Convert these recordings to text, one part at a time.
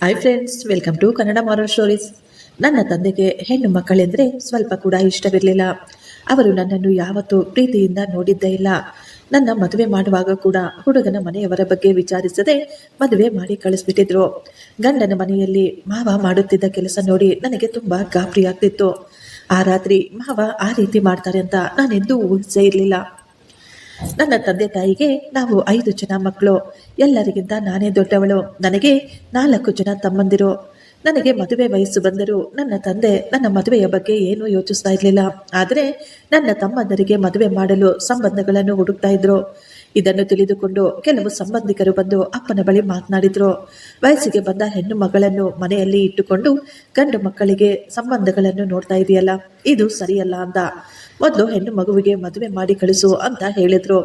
Hi friends, welcome to Kannada moral stories. ನನ್ನ ತಂದೆಗೆ ಹೆಣ್ಣು ಮಕ್ಕಳೆಂದರೆ ಸ್ವಲ್ಪ ಕೂಡ ಇಷ್ಟವಿರಲಿಲ್ಲ. ಅವರು ನನ್ನನ್ನು ಯಾವತ್ತೂ ಪ್ರೀತಿಯಿಂದ ನೋಡಿದ್ದೇ ಇಲ್ಲ. ನನ್ನ ಮದುವೆ ಮಾಡುವಾಗ ಕೂಡ ಹುಡುಗನ ಮನೆಯವರ ಬಗ್ಗೆ ವಿಚಾರಿಸದೆ ಮದುವೆ ಮಾಡಿ ಕಳಿಸ್ಬಿಟ್ಟಿದ್ರು. ಗಂಡನ ಮನೆಯಲ್ಲಿ ಮಾವ ಮಾಡುತ್ತಿದ್ದ ಕೆಲಸ ನೋಡಿ ನನಗೆ ತುಂಬ ಗಾಬರಿ ಆಗ್ತಿತ್ತು. ಆ ರಾತ್ರಿ ಮಾವ ಆ ರೀತಿ ಮಾಡ್ತಾರೆ ಅಂತ ನಾನೆಂದೂ ಊಹಿಸೇ ಇರಲಿಲ್ಲ. ನನ್ನ ತಂದೆ ತಾಯಿಗೆ ನಾವು 5 ಜನ ಮಕ್ಕಳು. ಎಲ್ಲರಿಗಿಂತ ನಾನೇ ದೊಡ್ಡವಳು. ನನಗೆ 4 ಜನ ತಮ್ಮಂದಿರು. ನನಗೆ ಮದುವೆ ವಯಸ್ಸು ಬಂದರೂ ನನ್ನ ತಂದೆ ನನ್ನ ಮದುವೆಯ ಬಗ್ಗೆ ಏನೂ ಯೋಚಿಸ್ತಾ ಇರಲಿಲ್ಲ. ಆದರೆ ನನ್ನ ತಮ್ಮಂದರಿಗೆ ಮದುವೆ ಮಾಡಲು ಸಂಬಂಧಗಳನ್ನು ಹುಡುಕ್ತಾ ಇದ್ರು. ಇದನ್ನು ತಿಳಿದುಕೊಂಡು ಕೆಲವು ಸಂಬಂಧಿಕರು ಬಂದು ಅಪ್ಪನ ಬಳಿ ಮಾತನಾಡಿದ್ರು. ವಯಸ್ಸಿಗೆ ಬಂದ ಹೆಣ್ಣು ಮಗಳನ್ನು ಮನೆಯಲ್ಲಿ ಇಟ್ಟುಕೊಂಡು ಗಂಡು ಮಕ್ಕಳಿಗೆ ಸಂಬಂಧಗಳನ್ನು ನೋಡ್ತಾ ಇದೆಯಲ್ಲ, ಇದು ಸರಿಯಲ್ಲ ಅಂತ. ಮೊದಲು ಹೆಣ್ಣು ಮಗುವಿಗೆ ಮದುವೆ ಮಾಡಿ ಕಳಿಸು ಅಂತ ಹೇಳಿದ್ರು.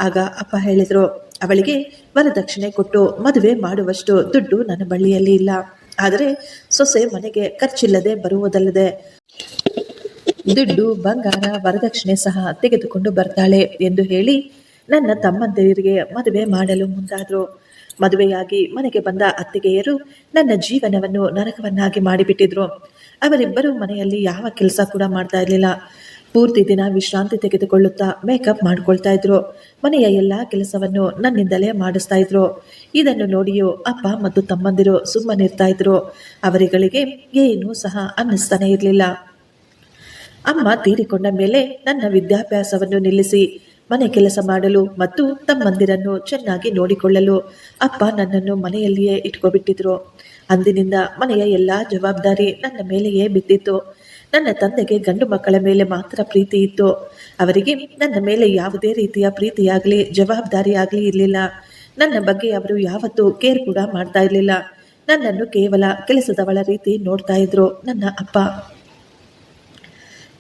ಆಗ ಅಪ್ಪ ಹೇಳಿದ್ರು, ಅವಳಿಗೆ ವರದಕ್ಷಿಣೆ ಕೊಟ್ಟು ಮದುವೆ ಮಾಡುವಷ್ಟು ದುಡ್ಡು ನನ್ನ ಬಳಿಯಲ್ಲಿ ಇಲ್ಲ. ಆದರೆ ಸೊಸೆ ಮನೆಗೆ ಖರ್ಚಿಲ್ಲದೆ ಬರುವುದಲ್ಲದೆ ದುಡ್ಡು, ಬಂಗಾರ, ವರದಕ್ಷಿಣೆ ಸಹ ತೆಗೆದುಕೊಂಡು ಬರ್ತಾಳೆ ಎಂದು ಹೇಳಿ ನನ್ನ ತಮ್ಮಂದಿರಿಗೆ ಮದುವೆ ಮಾಡಲು ಮುಂದಾದ್ರು. ಮದುವೆಯಾಗಿ ಮನೆಗೆ ಬಂದ ಅತ್ತಿಗೆಯರು ನನ್ನ ಜೀವನವನ್ನು ನರಕವನ್ನಾಗಿ ಮಾಡಿಬಿಟ್ಟಿದ್ರು. ಅವರಿಬ್ಬರು ಮನೆಯಲ್ಲಿ ಯಾವ ಕೆಲಸ ಕೂಡ ಮಾಡ್ತಾ ಇರಲಿಲ್ಲ. ಪೂರ್ತಿ ದಿನ ವಿಶ್ರಾಂತಿ ತೆಗೆದುಕೊಳ್ಳುತ್ತಾ ಮೇಕಪ್ ಮಾಡ್ಕೊಳ್ತಾ ಇದ್ರು. ಮನೆಯ ಎಲ್ಲ ಕೆಲಸವನ್ನು ನನ್ನಿಂದಲೇ ಮಾಡಿಸ್ತಾ ಇದ್ರು. ಇದನ್ನು ನೋಡಿಯೂ ಅಪ್ಪ ಮತ್ತು ತಮ್ಮಂದಿರು ಸುಮ್ಮನಿರ್ತಾ ಇದ್ರು. ಅವರುಗಳಿಗೆ ಏನೂ ಸಹ ಅನ್ನಿಸ್ತಾನೆ ಇರಲಿಲ್ಲ. ಅಮ್ಮ ತೀರಿಕೊಂಡ ಮೇಲೆ ನನ್ನ ವಿದ್ಯಾಭ್ಯಾಸವನ್ನು ನಿಲ್ಲಿಸಿ ಮನೆ ಕೆಲಸ ಮಾಡಲು ಮತ್ತು ತಮ್ಮಂದಿರನ್ನು ಚೆನ್ನಾಗಿ ನೋಡಿಕೊಳ್ಳಲು ಅಪ್ಪ ನನ್ನನ್ನು ಮನೆಯಲ್ಲಿಯೇ ಇಟ್ಕೊಬಿಟ್ಟಿದ್ರು. ಅಂದಿನಿಂದ ಮನೆಯ ಎಲ್ಲ ಜವಾಬ್ದಾರಿ ನನ್ನ ಮೇಲೆಯೇ ಬಿದ್ದಿತ್ತು. ನನ್ನ ತಂದೆಗೆ ಗಂಡು ಮಕ್ಕಳ ಮೇಲೆ ಮಾತ್ರ ಪ್ರೀತಿ ಇತ್ತು. ಅವರಿಗೆ ನನ್ನ ಮೇಲೆ ಯಾವುದೇ ರೀತಿಯ ಪ್ರೀತಿಯಾಗಲಿ ಜವಾಬ್ದಾರಿ ಆಗಲಿ ಇರಲಿಲ್ಲ. ನನ್ನ ಬಗ್ಗೆ ಅವರು ಯಾವತ್ತೂ ಕೇರ್ ಕೂಡ ಮಾಡ್ತಾ ಇರಲಿಲ್ಲ. ನನ್ನನ್ನು ಕೇವಲ ಕೆಲಸದವಳ ರೀತಿ ನೋಡ್ತಾ ಇದ್ರು ನನ್ನ ಅಪ್ಪ.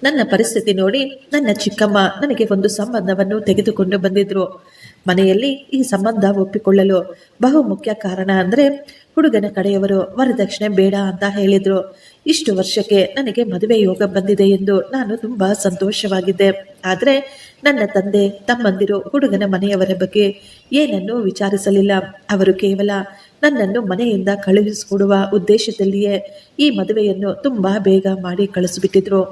ನನ್ನ ಪರಿಸ್ಥಿತಿ ನೋಡಿ ನನ್ನ ಚಿಕ್ಕಮ್ಮ ನನಗೆ ಒಂದು ಸಂಬಂಧವನ್ನು ತೆಗೆದುಕೊಂಡು ಬಂದಿದ್ರು. ಮನೆಯಲ್ಲಿ ಈ ಸಂಬಂಧ ಒಪ್ಪಿಕೊಳ್ಳಲು ಬಹುಮುಖ್ಯ ಕಾರಣ ಅಂದರೆ ಹುಡುಗನ ಕಡೆಯವರು ವರದಕ್ಷಿಣೆ ಬೇಡ ಅಂತ ಹೇಳಿದ್ರು. ಇಷ್ಟು ವರ್ಷಕ್ಕೆ ನನಗೆ ಮದುವೆ ಯೋಗ ಬಂದಿದೆ ಎಂದು ನಾನು ತುಂಬಾ ಸಂತೋಷವಾಗಿದ್ದೆ. ಆದರೆ ನನ್ನ ತಂದೆ ತಮ್ಮಂದಿರು ಹುಡುಗನ ಮನೆಯವರ ಬಗ್ಗೆ ಏನನ್ನೂ ವಿಚಾರಿಸಲಿಲ್ಲ. ಅವರು ಕೇವಲ ನನ್ನನ್ನು ಮನೆಯಿಂದ ಕಳುಹಿಸಿಕೊಡುವ ಉದ್ದೇಶದಲ್ಲಿಯೇ ಈ ಮದುವೆಯನ್ನು ತುಂಬಾ ಬೇಗ ಮಾಡಿ ಕಳಿಸಿಬಿಟ್ಟಿದ್ರು.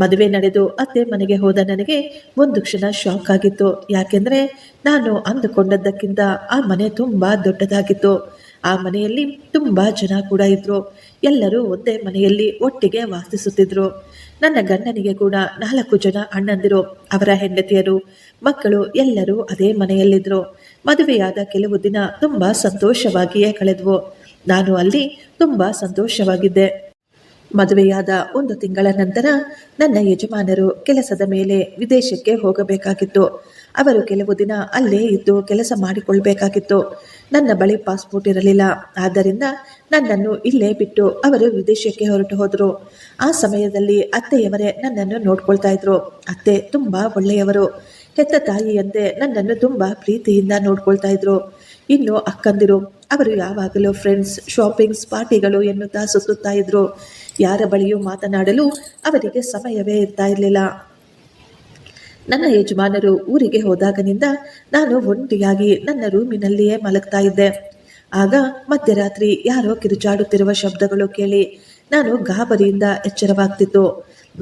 ಮದುವೆ ನಡೆದು ಅತ್ತೆ ಮನೆಗೆ ಹೋದ ನನಗೆ ಒಂದು ಕ್ಷಣ ಶಾಕ್ ಆಗಿತ್ತು. ಯಾಕೆಂದರೆ ನಾನು ಅಂದುಕೊಂಡದ್ದಕ್ಕಿಂತ ಆ ಮನೆ ತುಂಬ ದೊಡ್ಡದಾಗಿತ್ತು. ಆ ಮನೆಯಲ್ಲಿ ತುಂಬ ಜನ ಕೂಡ ಇದ್ರು. ಎಲ್ಲರೂ ಒಂದೇ ಮನೆಯಲ್ಲಿ ಒಟ್ಟಿಗೆ ವಾಸಿಸುತ್ತಿದ್ರು. ನನ್ನ ಗಂಡನಿಗೆ ಕೂಡ 4 ಜನ ಅಣ್ಣಂದಿರು, ಅವರ ಹೆಂಡತಿಯರು, ಮಕ್ಕಳು ಎಲ್ಲರೂ ಅದೇ ಮನೆಯಲ್ಲಿದ್ದರು. ಮದುವೆಯಾದ ಕೆಲವು ದಿನ ತುಂಬ ಸಂತೋಷವಾಗಿಯೇ ಕಳೆದ್ವು. ನಾನು ಅಲ್ಲಿ ತುಂಬ ಸಂತೋಷವಾಗಿದ್ದೆ. ಮದುವೆಯಾದ 1 ತಿಂಗಳ ನಂತರ ನನ್ನ ಯಜಮಾನರು ಕೆಲಸದ ಮೇಲೆ ವಿದೇಶಕ್ಕೆ ಹೋಗಬೇಕಾಗಿತ್ತು. ಅವರು ಕೆಲವು ದಿನ ಅಲ್ಲೇ ಇದ್ದು ಕೆಲಸ ಮಾಡಿಕೊಳ್ಬೇಕಾಗಿತ್ತು. ನನ್ನ ಬಳಿ ಪಾಸ್ಪೋರ್ಟ್ ಇರಲಿಲ್ಲ. ಆದ್ದರಿಂದ ನನ್ನನ್ನು ಇಲ್ಲೇ ಬಿಟ್ಟು ಅವರು ವಿದೇಶಕ್ಕೆ ಹೊರಟು ಹೋದರು. ಆ ಸಮಯದಲ್ಲಿ ಅತ್ತೆಯವರೇ ನನ್ನನ್ನು ನೋಡ್ಕೊಳ್ತಾ ಇದ್ರು. ಅತ್ತೆ ತುಂಬ ಒಳ್ಳೆಯವರು. ಹೆತ್ತ ತಾಯಿಯಂತೆ ನನ್ನನ್ನು ತುಂಬ ಪ್ರೀತಿಯಿಂದ ನೋಡ್ಕೊಳ್ತಾ ಇದ್ರು. ಇನ್ನು ಅಕ್ಕಂದಿರು, ಅವರು ಯಾವಾಗಲೂ ಫ್ರೆಂಡ್ಸ್, ಶಾಪಿಂಗ್ಸ್, ಪಾರ್ಟಿಗಳು ಎನ್ನುತ್ತಾ ಸುತ್ತುತ್ತಾ ಇದ್ರು. ಯಾರ ಬಳಿಯೂ ಮಾತನಾಡಲು ಅವರಿಗೆ ಸಮಯವೇ ಇರ್ತಾ ಇರಲಿಲ್ಲ. ನನ್ನ ಯಜಮಾನರು ಊರಿಗೆ ಹೋದಾಗನಿಂದ ನಾನು ಒಂಟಿಯಾಗಿ ನನ್ನ ರೂಮಿನಲ್ಲಿಯೇ ಮಲಗ್ತಾ ಇದ್ದೆ. ಆಗ ಮಧ್ಯರಾತ್ರಿ ಯಾರೋ ಕಿರುಚಾಡುತ್ತಿರುವ ಶಬ್ದಗಳು ಕೇಳಿ ನಾನು ಗಾಬರಿಯಿಂದ ಎಚ್ಚರವಾಗ್ತಿತ್ತು.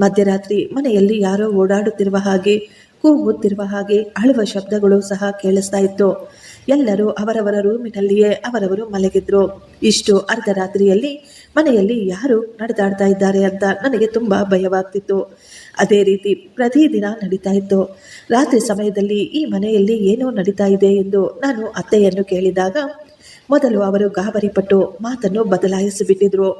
ಮಧ್ಯರಾತ್ರಿ ಮನೆಯಲ್ಲಿ ಯಾರೋ ಓಡಾಡುತ್ತಿರುವ ಹಾಗೆ, ಕೂಗುತ್ತಿರುವ ಹಾಗೆ, ಅಳುವ ಶಬ್ದಗಳು ಸಹ ಕೇಳಿಸ್ತಾ ಇತ್ತು. ಎಲ್ಲರೂ ಅವರವರ ರೂಮಿನಲ್ಲಿಯೇ ಅವರವರು ಮಲಗಿದ್ರು. ಇಷ್ಟು ಅರ್ಧರಾತ್ರಿಯಲ್ಲಿ ಮನೆಯಲ್ಲಿ ಯಾರು ನಡೆದಾಡ್ತಾ ಇದ್ದಾರೆ ಅಂತ ನನಗೆ ತುಂಬ ಭಯವಾಗ್ತಿತ್ತು. ಅದೇ ರೀತಿ ಪ್ರತಿದಿನ ನಡೀತಾ ಇತ್ತು. ರಾತ್ರಿ ಸಮಯದಲ್ಲಿ ಈ ಮನೆಯಲ್ಲಿ ಏನೋ ನಡೀತಾ ಇದೆ ಎಂದು ನಾನು ಅತ್ತೆಯನ್ನು ಕೇಳಿದಾಗ ಮೊದಲು ಅವರು ಗಾಬರಿಪಟ್ಟು ಮಾತನ್ನು ಬದಲಾಯಿಸಿಬಿಟ್ಟಿದ್ರು.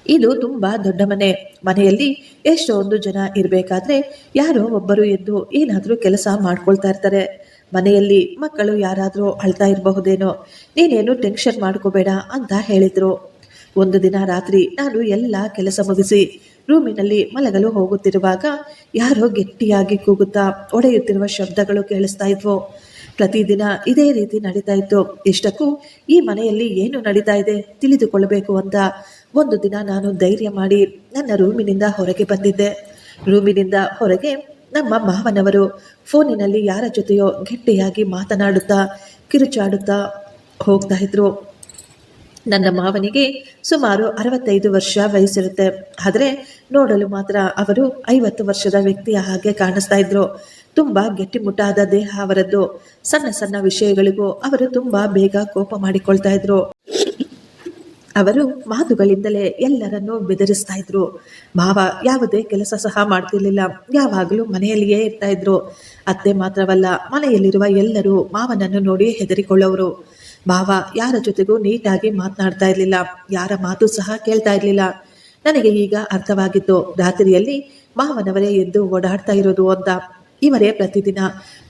ಇದು ತುಂಬ ದೊಡ್ಡ ಮನೆ. ಮನೆಯಲ್ಲಿ ಎಷ್ಟೊಂದು ಜನ ಇರಬೇಕಾದ್ರೆ ಯಾರೋ ಒಬ್ಬರು ಎದ್ದು ಏನಾದರೂ ಕೆಲಸ ಮಾಡ್ಕೊಳ್ತಾ ಇರ್ತಾರೆ. ಮನೆಯಲ್ಲಿ ಮಕ್ಕಳು ಯಾರಾದರೂ ಅಳ್ತಾ ಇರಬಹುದೇನೋ, ನೀನೇನು ಟೆನ್ಷನ್ ಮಾಡ್ಕೋಬೇಡ ಅಂತ ಹೇಳಿದ್ರು. ಒಂದು ದಿನ ರಾತ್ರಿ ನಾನು ಎಲ್ಲ ಕೆಲಸ ಮುಗಿಸಿ ರೂಮಿನಲ್ಲಿ ಮಲಗಲು ಹೋಗುತ್ತಿರುವಾಗ ಯಾರೋ ಗಟ್ಟಿಯಾಗಿ ಕೂಗುತ್ತಾ ಒಡೆಯುತ್ತಿರುವ ಶಬ್ದಗಳು ಕೇಳಿಸ್ತಾ ಇದ್ವು. ಪ್ರತಿದಿನ ಇದೇ ರೀತಿ ನಡೀತಾ ಇತ್ತು. ಇಷ್ಟಕ್ಕೂ ಈ ಮನೆಯಲ್ಲಿ ಏನು ನಡೀತಾ ಇದೆ ತಿಳಿದುಕೊಳ್ಳಬೇಕು ಅಂತ ಒಂದು ದಿನ ನಾನು ಧೈರ್ಯ ಮಾಡಿ ನನ್ನ ರೂಮಿನಿಂದ ಹೊರಗೆ ಬಂದಿದ್ದೆ. ರೂಮಿನಿಂದ ಹೊರಗೆ ನಮ್ಮ ಮಾವನವರು ಫೋನಿನಲ್ಲಿ ಯಾರ ಜೊತೆಯೋ ಗಟ್ಟಿಯಾಗಿ ಮಾತನಾಡುತ್ತಾ ಕಿರುಚಾಡುತ್ತಾ ಹೋಗ್ತಾ ಇದ್ರು. ನನ್ನ ಮಾವನಿಗೆ ಸುಮಾರು 65 ವರ್ಷ ವಯಸ್ಸಿರುತ್ತೆ. ಆದರೆ ನೋಡಲು ಮಾತ್ರ ಅವರು 50 ವರ್ಷದ ವ್ಯಕ್ತಿಯ ಹಾಗೆ ಕಾಣಿಸ್ತಾ ಇದ್ರು. ತುಂಬಾ ಗಟ್ಟಿಮುಟ್ಟಾದ ದೇಹ ಅವರದ್ದು. ಸಣ್ಣ ಸಣ್ಣ ವಿಷಯಗಳಿಗೂ ಅವರು ತುಂಬಾ ಬೇಗ ಕೋಪ ಮಾಡಿಕೊಳ್ತಾ ಇದ್ರು. ಅವರು ಮಾತುಗಳಿಂದಲೇ ಎಲ್ಲರನ್ನೂ ಬೆದರಿಸ್ತಾ ಇದ್ರು. ಮಾವ ಯಾವುದೇ ಕೆಲಸ ಸಹ ಮಾಡ್ತಿರ್ಲಿಲ್ಲ. ಯಾವಾಗಲೂ ಮನೆಯಲ್ಲಿಯೇ ಇರ್ತಾ ಇದ್ರು. ಅತ್ತೆ ಮಾತ್ರವಲ್ಲ, ಮನೆಯಲ್ಲಿರುವ ಎಲ್ಲರೂ ಮಾವನನ್ನು ನೋಡಿ ಹೆದರಿಕೊಳ್ಳೋರು. ಮಾವ ಯಾರ ಜೊತೆಗೂ ನೀಟಾಗಿ ಮಾತನಾಡ್ತಾ ಇರ್ಲಿಲ್ಲ. ಯಾರ ಮಾತು ಸಹ ಕೇಳ್ತಾ ಇರ್ಲಿಲ್ಲ. ನನಗೆ ಈಗ ಅರ್ಥವಾಗಿತ್ತು, ರಾತ್ರಿಯಲ್ಲಿ ಮಾವನವರೇ ಎದ್ದು ಓಡಾಡ್ತಾ ಇರೋದು ಅಂತ. ಇವರೇ ಪ್ರತಿದಿನ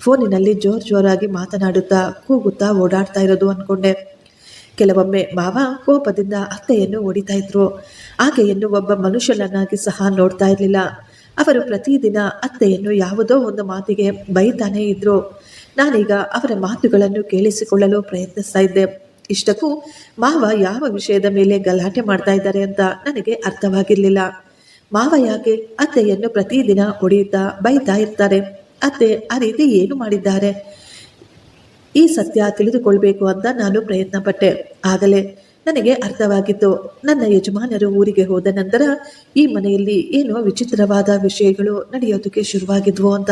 ಫೋನಿನಲ್ಲಿ ಜೋರಾಗಿ ಮಾತನಾಡುತ್ತಾ ಕೂಗುತ್ತಾ ಓಡಾಡ್ತಾ ಇರೋದು ಅನ್ಕೊಂಡೆ. ಕೆಲವೊಮ್ಮೆ ಮಾವ ಕೋಪದಿಂದ ಅತ್ತೆಯನ್ನು ಹೊಡಿತಾ ಇದ್ರು. ಆಕೆಯನ್ನು ಒಬ್ಬ ಮನುಷ್ಯನನ್ನಾಗಿ ಸಹ ನೋಡ್ತಾ ಇರಲಿಲ್ಲ. ಅವರು ಪ್ರತಿದಿನ ಅತ್ತೆಯನ್ನು ಯಾವುದೋ ಒಂದು ಮಾತಿಗೆ ಬೈತಾನೇ ಇದ್ರು. ನಾನೀಗ ಅವರ ಮಾತುಗಳನ್ನು ಕೇಳಿಸಿಕೊಳ್ಳಲು ಪ್ರಯತ್ನಿಸ್ತಾ ಇದ್ದೆ. ಇಷ್ಟಕ್ಕೂ ಮಾವ ಯಾವ ವಿಷಯದ ಮೇಲೆ ಗಲಾಟೆ ಮಾಡ್ತಾ ಇದ್ದಾರೆ ಅಂತ ನನಗೆ ಅರ್ಥವಾಗಿರ್ಲಿಲ್ಲ. ಮಾವ ಯಾಕೆ ಅತ್ತೆಯನ್ನು ಪ್ರತಿದಿನ ಹೊಡೆಯುತ್ತಾ ಬೈತಾ ಇರ್ತಾರೆ? ಅತ್ತೆ ಆ ರೀತಿ ಏನು ಮಾಡಿದ್ದಾರೆ? ಈ ಸತ್ಯ ತಿಳಿದುಕೊಳ್ಬೇಕು ಅಂತ ನಾನು ಪ್ರಯತ್ನ ಪಟ್ಟೆ. ಆಗಲೇ ನನಗೆ ಅರ್ಥವಾಗಿತ್ತು, ನನ್ನ ಯಜಮಾನರು ಊರಿಗೆ ಹೋದ ನಂತರ ಈ ಮನೆಯಲ್ಲಿ ಏನೋ ವಿಚಿತ್ರವಾದ ವಿಷಯಗಳು ನಡೆಯೋದಕ್ಕೆ ಶುರುವಾಗಿದ್ವು ಅಂತ.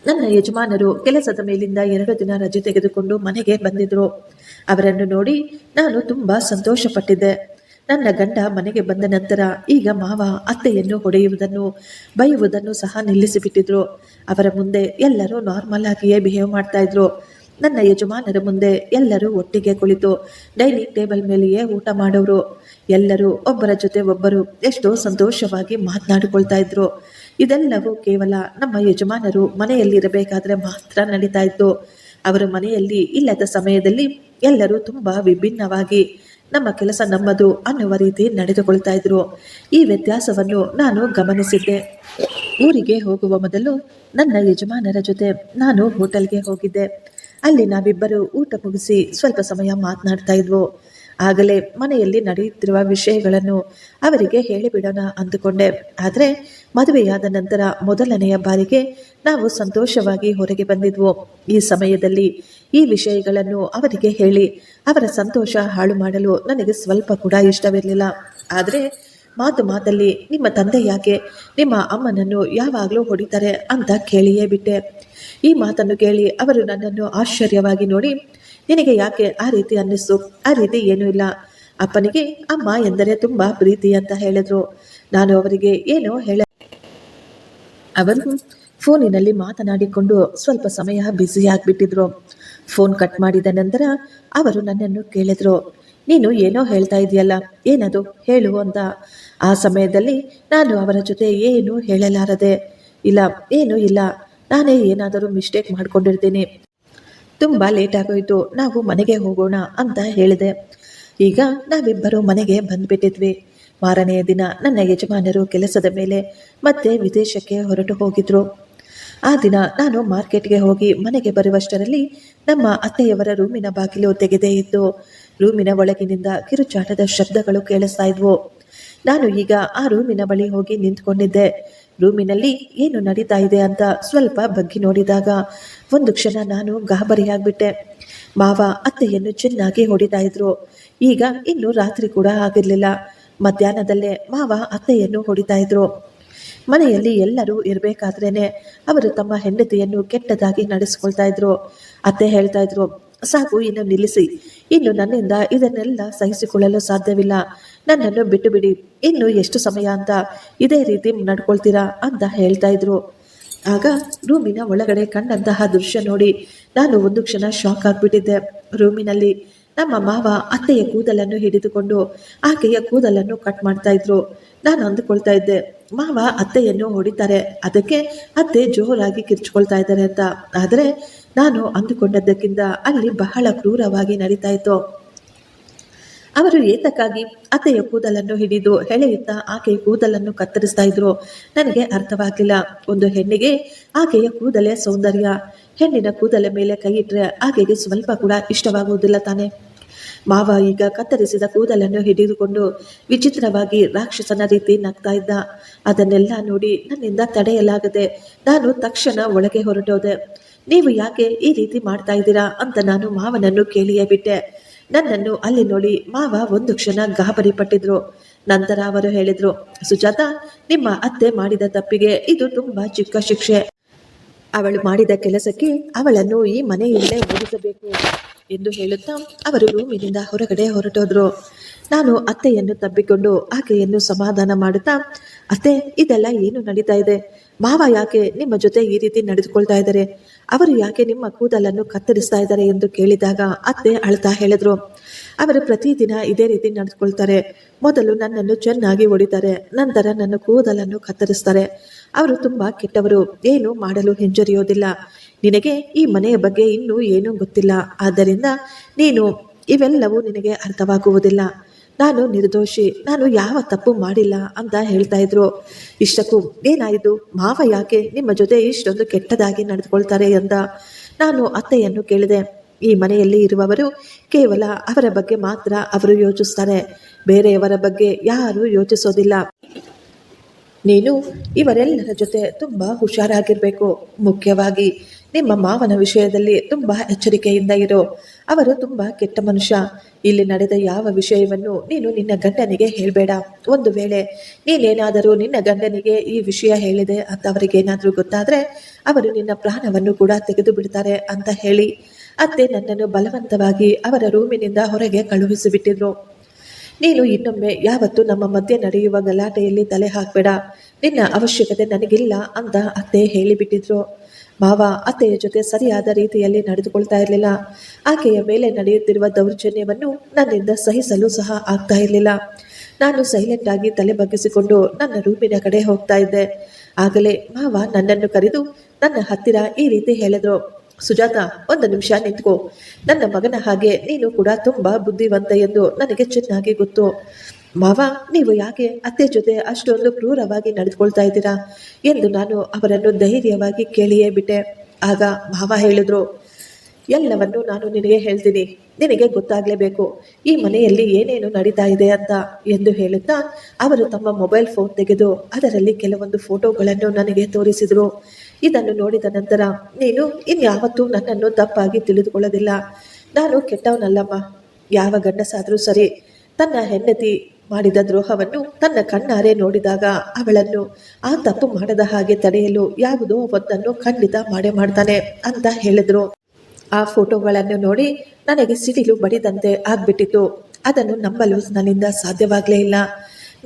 ನನ್ನ ಯಜಮಾನರು ಕೆಲಸದ ಮೇಲಿಂದ 2 ದಿನ ರಜೆ ತೆಗೆದುಕೊಂಡು ಮನೆಗೆ ಬಂದಿದ್ರು. ಅವರನ್ನು ನೋಡಿ ನಾನು ತುಂಬಾ ಸಂತೋಷಪಟ್ಟಿದ್ದೆ. ನನ್ನ ಗಂಡ ಮನೆಗೆ ಬಂದ ನಂತರ ಈಗ ಮಾವ ಅತ್ತೆಯನ್ನು ಹೊಡೆಯುವುದನ್ನು ಬೈಯುವುದನ್ನು ಸಹ ನಿಲ್ಲಿಸಿಬಿಟ್ಟಿದ್ರು. ಅವರ ಮುಂದೆ ಎಲ್ಲರೂ ನಾರ್ಮಲ್ ಆಗಿಯೇ ಬಿಹೇವ್ ಮಾಡ್ತಾ ಇದ್ರು. ನನ್ನ ಯಜಮಾನರ ಮುಂದೆ ಎಲ್ಲರೂ ಒಟ್ಟಿಗೆ ಕುಳಿತು ಡೈನಿಂಗ್ ಟೇಬಲ್ ಮೇಲೆಯೇ ಊಟ ಮಾಡೋರು. ಎಲ್ಲರೂ ಒಬ್ಬರ ಜೊತೆ ಒಬ್ಬರು ಎಷ್ಟೋ ಸಂತೋಷವಾಗಿ ಮಾತನಾಡಿಕೊಳ್ತಾ ಇದ್ರು. ಇದೆಲ್ಲವೂ ಕೇವಲ ನಮ್ಮ ಯಜಮಾನರು ಮನೆಯಲ್ಲಿರಬೇಕಾದ್ರೆ ಮಾತ್ರ ನಡೀತಾ ಇತ್ತು. ಅವರು ಮನೆಯಲ್ಲಿ ಇಲ್ಲದ ಸಮಯದಲ್ಲಿ ಎಲ್ಲರೂ ತುಂಬಾ ವಿಭಿನ್ನವಾಗಿ ನಮ್ಮ ಕೆಲಸ ನಮ್ಮದು ಅನ್ನುವ ರೀತಿ ನಡೆದುಕೊಳ್ತಾ ಇದ್ರು. ಈ ವ್ಯತ್ಯಾಸವನ್ನು ನಾನು ಗಮನಿಸಿದ್ದೆ. ಊರಿಗೆ ಹೋಗುವ ಮೊದಲು ನನ್ನ ಯಜಮಾನರ ಜೊತೆ ನಾನು ಹೋಟೆಲ್ಗೆ ಹೋಗಿದ್ದೆ. ಅಲ್ಲಿ ನಾವಿಬ್ಬರು ಊಟ ಮುಗಿಸಿ ಸ್ವಲ್ಪ ಸಮಯ ಮಾತನಾಡ್ತಾ ಇದ್ವು. ಆಗಲೇ ಮನೆಯಲ್ಲಿ ನಡೆಯುತ್ತಿರುವ ವಿಷಯಗಳನ್ನು ಅವರಿಗೆ ಹೇಳಿಬಿಡೋಣ ಅಂದುಕೊಂಡೆ. ಆದರೆ ಮದುವೆಯಾದ ನಂತರ ಮೊದಲನೆಯ ಬಾರಿಗೆ ನಾವು ಸಂತೋಷವಾಗಿ ಹೊರಗೆ ಬಂದಿದ್ವು. ಈ ಸಮಯದಲ್ಲಿ ಈ ವಿಷಯಗಳನ್ನು ಅವರಿಗೆ ಹೇಳಿ ಅವರ ಸಂತೋಷ ಹಾಳು ಮಾಡಲು ನನಗೆ ಸ್ವಲ್ಪ ಕೂಡ ಇಷ್ಟವಿರಲಿಲ್ಲ. ಆದರೆ ಮಾತಲ್ಲಿ ನಿಮ್ಮ ತಂದೆ ಯಾಕೆ ನಿಮ್ಮ ಅಮ್ಮನನ್ನು ಯಾವಾಗಲೂ ಹೊಡಿತಾರೆ ಅಂತ ಕೇಳಿಯೇ ಬಿಟ್ಟೆ. ಈ ಮಾತನ್ನು ಕೇಳಿ ಅವರು ನನ್ನನ್ನು ಆಶ್ಚರ್ಯವಾಗಿ ನೋಡಿ, ನಿನಗೆ ಯಾಕೆ ಆ ರೀತಿ ಅನ್ನಿಸ್ತು? ಆ ರೀತಿ ಏನೂ ಇಲ್ಲ, ಅಪ್ಪನಿಗೆ ಅಮ್ಮ ಎಂದರೆ ತುಂಬ ಪ್ರೀತಿ ಅಂತ ಹೇಳಿದ್ರು. ನಾನು ಅವರಿಗೆ ಏನೋ ಅವರು ಫೋನಿನಲ್ಲಿ ಮಾತನಾಡಿಕೊಂಡು ಸ್ವಲ್ಪ ಸಮಯ ಬ್ಯುಸಿ ಆಗಿಬಿಟ್ಟಿದ್ರು. ಫೋನ್ ಕಟ್ ಮಾಡಿದ ನಂತರ ಅವರು ನನ್ನನ್ನು ಕೇಳಿದ್ರು, ನೀನು ಏನೋ ಹೇಳ್ತಾ ಇದೆಯಲ್ಲ, ಏನದು ಹೇಳು ಅಂತ. ಆ ಸಮಯದಲ್ಲಿ ನಾನು ಅವರ ಜೊತೆ ಏನೂ ಹೇಳಲಾರದೆ, ಇಲ್ಲ ಏನೂ ಇಲ್ಲ, ನಾನೇ ಏನಾದರೂ ಮಿಸ್ಟೇಕ್ ಮಾಡ್ಕೊಂಡಿರ್ತೀನಿ, ತುಂಬ ಲೇಟ್ ಆಗೋಯ್ತು, ನಾವು ಮನೆಗೆ ಹೋಗೋಣ ಅಂತ ಹೇಳಿದೆ. ಈಗ ನಾವಿಬ್ಬರು ಮನೆಗೆ ಬಂದುಬಿಟ್ಟಿದ್ವಿ. ಮಾರನೆಯ ದಿನ ನನ್ನ ಯಜಮಾನರು ಕೆಲಸದ ಮೇಲೆ ಮತ್ತೆ ವಿದೇಶಕ್ಕೆ ಹೊರಟು ಹೋಗಿದ್ರು. ಆ ದಿನ ನಾನು ಮಾರ್ಕೆಟ್ಗೆ ಹೋಗಿ ಮನೆಗೆ ಬರುವಷ್ಟರಲ್ಲಿ ನಮ್ಮ ಅತ್ತೆಯವರ ರೂಮಿನ ಬಾಗಿಲು ತೆಗೆದೇ ಇತ್ತು. ರೂಮಿನ ಒಳಗಿನಿಂದ ಕಿರುಚಾಟದ ಶಬ್ದಗಳು ಕೇಳಿಸ್ತಾ ಇದ್ವು. ನಾನು ಈಗ ಆ ರೂಮಿನ ಬಳಿ ಹೋಗಿ ನಿಂತ್ಕೊಂಡಿದ್ದೆ. ರೂಮಿನಲ್ಲಿ ಏನು ನಡೀತಾ ಇದೆ ಅಂತ ಸ್ವಲ್ಪ ಬಗ್ಗಿ ನೋಡಿದಾಗ ಒಂದು ಕ್ಷಣ ನಾನು ಗಾಬರಿಯಾಗ್ಬಿಟ್ಟೆ. ಮಾವ ಅತ್ತೆಯನ್ನು ಚೆನ್ನಾಗಿ ಹೊಡಿತಾ ಇದ್ರು. ಈಗ ಇನ್ನು ರಾತ್ರಿ ಕೂಡ ಆಗಿರಲಿಲ್ಲ. ಮಧ್ಯಾಹ್ನದಲ್ಲೇ ಮಾವ ಅತ್ತೆಯನ್ನು ಹೊಡಿತಾ ಇದ್ರು. ಮನೆಯಲ್ಲಿ ಎಲ್ಲರೂ ಇರಬೇಕಾದ್ರೇನೆ ಅವರು ತಮ್ಮ ಹೆಂಡತಿಯನ್ನು ಕೆಟ್ಟದಾಗಿ ನಡೆಸ್ಕೊಳ್ತಾ ಇದ್ರು. ಅತ್ತೆ ಹೇಳ್ತಾ ಇದ್ರು, ಸಾಕು, ಇನ್ನು ನಿಲ್ಲಿಸಿ, ಇನ್ನು ನನ್ನಿಂದ ಇದನ್ನೆಲ್ಲ ಸಹಿಸಿಕೊಳ್ಳಲು ಸಾಧ್ಯವಿಲ್ಲ, ನನ್ನನ್ನು ಬಿಟ್ಟು ಬಿಡಿ, ಇನ್ನು ಎಷ್ಟು ಸಮಯ ಅಂತ ಇದೇ ರೀತಿ ನಡ್ಕೊಳ್ತೀರಾ ಅಂತ ಹೇಳ್ತಾ ಇದ್ರು. ಆಗ ರೂಮಿನ ಒಳಗಡೆ ಕಂಡಂತಹ ದೃಶ್ಯ ನೋಡಿ ನಾನು ಒಂದು ಕ್ಷಣ ಶಾಕ್ ಆಗಿಬಿಟ್ಟಿದ್ದೆ. ರೂಮಿನಲ್ಲಿ ನಮ್ಮ ಮಾವ ಅತ್ತೆಯ ಕೂದಲನ್ನು ಹಿಡಿದುಕೊಂಡು ಆಕೆಯ ಕೂದಲನ್ನು ಕಟ್ ಮಾಡ್ತಾ ಇದ್ರು. ನಾನು ಅಂದುಕೊಳ್ತಾ ಇದ್ದೆ, ಮಾವ ಅತ್ತೆಯನ್ನು ಹೊಡಿತಾರೆ, ಅದಕ್ಕೆ ಅತ್ತೆ ಜೋರಾಗಿ ಕಿರ್ಚ್ಕೊಳ್ತಾ ಇದ್ದಾರೆ ಅಂತ. ಆದರೆ ನಾನು ಅಂದುಕೊಂಡದ್ದಕ್ಕಿಂತ ಅಲ್ಲಿ ಬಹಳ ಕ್ರೂರವಾಗಿ ನಡೀತಾ ಇತ್ತು. ಅವರು ಏತಕ್ಕಾಗಿ ಅತ್ತೆಯ ಕೂದಲನ್ನು ಹಿಡಿದು ಎಳೆಯುತ್ತಾ ಆಕೆಯ ಕೂದಲನ್ನು ಕತ್ತರಿಸ್ತಾ ಇದ್ರು ನನಗೆ ಅರ್ಥವಾಗಲಿಲ್ಲ. ಒಂದು ಹೆಣ್ಣಿಗೆ ಆಕೆಯ ಕೂದಲೇ ಸೌಂದರ್ಯ. ಹೆಣ್ಣಿನ ಕೂದಲ ಮೇಲೆ ಕೈ ಇಟ್ಟರೆ ಆಕೆಗೆ ಸ್ವಲ್ಪ ಕೂಡ ಇಷ್ಟವಾಗುವುದಿಲ್ಲ ತಾನೆ. ಮಾವ ಈಗ ಕತ್ತರಿಸಿದ ಕೂದಲನ್ನು ಹಿಡಿದುಕೊಂಡು ವಿಚಿತ್ರವಾಗಿ ರಾಕ್ಷಸನ ರೀತಿ ನಗ್ತಾ ಇದ್ದ. ಅದನ್ನೆಲ್ಲ ನೋಡಿ ನನ್ನಿಂದ ತಡೆಯಲಾಗದೆ ನಾನು ತಕ್ಷಣ ಒಳಗೆ ಹೊರಟೋದೆ. ನೀವು ಯಾಕೆ ಈ ರೀತಿ ಮಾಡ್ತಾ ಇದ್ದೀರಾ ಅಂತ ನಾನು ಮಾವನನ್ನು ಕೇಳಿಯೇ ಬಿಟ್ಟೆ. ನನ್ನನ್ನು ಅಲ್ಲಿ ನೋಡಿ ಮಾವ ಒಂದು ಕ್ಷಣ ಗಾಬರಿ ಪಟ್ಟಿದ್ರು. ನಂತರ ಅವರು ಹೇಳಿದ್ರು, ಸುಜಾತ, ನಿಮ್ಮ ಅತ್ತೆ ಮಾಡಿದ ತಪ್ಪಿಗೆ ಇದು ತುಂಬಾ ಚಿಕ್ಕ ಶಿಕ್ಷೆ. ಅವಳು ಮಾಡಿದ ಕೆಲಸಕ್ಕೆ ಅವಳನ್ನು ಈ ಮನೆಯಲ್ಲೇ ಓಡಿಸಬೇಕು ಎಂದು ಹೇಳುತ್ತಾ ಅವರು ರೂಮಿನಿಂದ ಹೊರಗಡೆ ಹೊರಟೋದ್ರು. ನಾನು ಅತ್ತೆಯನ್ನು ತಬ್ಬಿಕೊಂಡು ಆಕೆಯನ್ನು ಸಮಾಧಾನ ಮಾಡುತ್ತಾ, ಅತ್ತೆ, ಇದೆಲ್ಲ ಏನು ನಡೀತಾ ಇದೆ? ಮಾವ ಯಾಕೆ ನಿಮ್ಮ ಜೊತೆ ಈ ರೀತಿ ನಡೆದುಕೊಳ್ತಾ ಇದ್ದಾರೆ? ಅವರು ಯಾಕೆ ನಿಮ್ಮ ಕೂದಲನ್ನು ಕತ್ತರಿಸ್ತಾ ಇದ್ದಾರೆ ಎಂದು ಕೇಳಿದಾಗ ಅತ್ತೆ ಅಳ್ತಾ ಹೇಳಿದ್ರು, ಅವರು ಪ್ರತಿದಿನ ಇದೇ ರೀತಿ ನಡೆದುಕೊಳ್ತಾರೆ. ಮೊದಲು ನನ್ನನ್ನು ಚೆನ್ನಾಗಿ ಹೊಡಿತಾರೆ, ನಂತರ ನನ್ನ ಕೂದಲನ್ನು ಕತ್ತರಿಸ್ತಾರೆ. ಅವರು ತುಂಬಾ ಕೆಟ್ಟವರು, ಏನು ಮಾಡಲು ಹಿಂಜರಿಯೋದಿಲ್ಲ. ನಿನಗೆ ಈ ಮನೆಯ ಬಗ್ಗೆ ಇನ್ನೂ ಏನೂ ಗೊತ್ತಿಲ್ಲ, ಆದ್ದರಿಂದ ನೀನು ಇವೆಲ್ಲವೂ ನಿನಗೆ ಅರ್ಥವಾಗುವುದಿಲ್ಲ. ನಾನು ನಿರ್ದೋಷಿ, ನಾನು ಯಾವ ತಪ್ಪು ಮಾಡಿಲ್ಲ ಅಂತ ಹೇಳ್ತಾ ಇದ್ರು. ಇಷ್ಟಕ್ಕೂ ಏನಾಯಿತು? ಮಾವ ಯಾಕೆ ನಿಮ್ಮ ಜೊತೆ ಇಷ್ಟೊಂದು ಕೆಟ್ಟದಾಗಿ ನಡೆದುಕೊಳ್ತಾರೆ ಅಂತ ನಾನು ಅತ್ತೆಯನ್ನು ಕೇಳಿದೆ. ಈ ಮನೆಯಲ್ಲಿ ಇರುವವರು ಕೇವಲ ಅವರ ಬಗ್ಗೆ ಮಾತ್ರ ಅವರು ಯೋಚಿಸ್ತಾರೆ, ಬೇರೆಯವರ ಬಗ್ಗೆ ಯಾರೂ ಯೋಚಿಸೋದಿಲ್ಲ. ನೀನು ಇವರೆಲ್ಲರ ಜೊತೆ ತುಂಬಾ ಹುಷಾರಾಗಿರ್ಬೇಕು. ಮುಖ್ಯವಾಗಿ ನಿಮ್ಮ ಮಾವನ ವಿಷಯದಲ್ಲಿ ತುಂಬಾ ಎಚ್ಚರಿಕೆಯಿಂದ ಇರೋ. ಅವರು ತುಂಬಾ ಕೆಟ್ಟ ಮನುಷ್ಯ. ಇಲ್ಲಿ ನಡೆದ ಯಾವ ವಿಷಯವನ್ನು ನೀನು ನಿನ್ನ ಗಂಡನಿಗೆ ಹೇಳಬೇಡ. ಒಂದು ವೇಳೆ ನೀನೇನಾದರೂ ನಿನ್ನ ಗಂಡನಿಗೆ ಈ ವಿಷಯ ಹೇಳಿದೆ ಅಂತ ಅವರಿಗೇನಾದರೂ ಗೊತ್ತಾದರೆ ಅವರು ನಿನ್ನ ಪ್ರಾಣವನ್ನು ಕೂಡ ತೆಗೆದು ಬಿಡ್ತಾರೆ ಅಂತ ಹೇಳಿ ಅತ್ತೆ ನನ್ನನ್ನು ಬಲವಂತವಾಗಿ ಅವರ ರೂಮಿನಿಂದ ಹೊರಗೆ ಕಳುಹಿಸಿಬಿಟ್ಟಿದ್ರು. ನೀನು ಇನ್ನೊಮ್ಮೆ ಯಾವತ್ತೂ ನಮ್ಮ ಮಧ್ಯೆ ನಡೆಯುವ ಗಲಾಟೆಯಲ್ಲಿ ತಲೆ ಹಾಕಬೇಡ. ನಿನ್ನ ಅವಶ್ಯಕತೆ ನನಗಿಲ್ಲ ಅಂತ ಅತ್ತೆ ಹೇಳಿಬಿಟ್ಟಿದ್ರು. ಮಾವ ಅತ್ತೆಯ ಜೊತೆ ಸರಿಯಾದ ರೀತಿಯಲ್ಲಿ ನಡೆದುಕೊಳ್ತಾ ಇರಲಿಲ್ಲ. ಆಕೆಯ ಮೇಲೆ ನಡೆಯುತ್ತಿರುವ ದೌರ್ಜನ್ಯವನ್ನು ನನ್ನಿಂದ ಸಹಿಸಲು ಸಹ ಆಗ್ತಾ ಇರಲಿಲ್ಲ. ನಾನು ಸೈಲೆಂಟ್ ಆಗಿ ತಲೆ ಬಗ್ಗಿಸಿಕೊಂಡು ನನ್ನ ರೂಮಿನ ಕಡೆ ಹೋಗ್ತಾ ಇದ್ದೆ. ಆಗಲೇ ಮಾವ ನನ್ನನ್ನು ಕರೆದು ನನ್ನ ಹತ್ತಿರ ಈ ರೀತಿ ಹೇಳಿದ್ರು, ಸುಜಾತ, ಒಂದು ನಿಮಿಷ ನಿಂತ್ಕೋ. ನನ್ನ ಮಗನ ಹಾಗೆ ನೀನು ಕೂಡ ತುಂಬಾ ಬುದ್ಧಿವಂತ ಎಂದು ನನಗೆ ಚೆನ್ನಾಗಿ ಗೊತ್ತು. ಮಾವ, ನೀವು ಯಾಕೆ ಅತ್ತೆ ಜೊತೆ ಅಷ್ಟೊಂದು ಕ್ರೂರವಾಗಿ ನಡೆದುಕೊಳ್ತಾ ಇದ್ದೀರಾ ಎಂದು ನಾನು ಅವರನ್ನು ಧೈರ್ಯವಾಗಿ ಕೇಳಿಯೇ ಬಿಟ್ಟೆ. ಆಗ ಮಾವ ಹೇಳಿದ್ರು, ಎಲ್ಲವನ್ನು ನಾನು ನಿನಗೆ ಹೇಳ್ತೀನಿ, ನಿನಗೆ ಗೊತ್ತಾಗಲೇಬೇಕು ಈ ಮನೆಯಲ್ಲಿ ಏನೇನು ನಡೀತಾ ಇದೆ ಅಂತ ಎಂದು ಹೇಳುತ್ತಾ ಅವರು ತಮ್ಮ ಮೊಬೈಲ್ ಫೋನ್ ತೆಗೆದು ಅದರಲ್ಲಿ ಕೆಲವೊಂದು ಫೋಟೋಗಳನ್ನು ನನಗೆ ತೋರಿಸಿದರು. ಇದನ್ನು ನೋಡಿದ ನಂತರ, ನೀನು ಇನ್ಯಾವತ್ತೂ ನನ್ನನ್ನು ತಪ್ಪಾಗಿ ತಿಳಿದುಕೊಳ್ಳೋದಿಲ್ಲ. ನಾನು ಕೆಟ್ಟವನಲ್ಲಮ್ಮ. ಯಾವ ಗಂಡಸಾದರೂ ಸರಿ ತನ್ನ ಹೆಂಡತಿ ಮಾಡಿದ ದ್ರೋಹವನ್ನು ತನ್ನ ಕಣ್ಣಾರೆ ನೋಡಿದಾಗ ಅವಳನ್ನು ಆ ತಪ್ಪು ಮಾಡದ ಹಾಗೆ ತಡೆಯಲು ಯಾವುದೋ ಒಂದನ್ನು ಖಂಡಿತ ಮಾಡೇ ಮಾಡ್ತಾನೆ ಅಂತ ಹೇಳಿದ್ರು. ಆ ಫೋಟೋಗಳನ್ನು ನೋಡಿ ನನಗೆ ಸಿಡಿಲು ಬಡಿದಂತೆ ಆಗ್ಬಿಟ್ಟಿತ್ತು. ಅದನ್ನು ನಂಬಲು ನನ್ನಿಂದ ಸಾಧ್ಯವಾಗಲೇ ಇಲ್ಲ.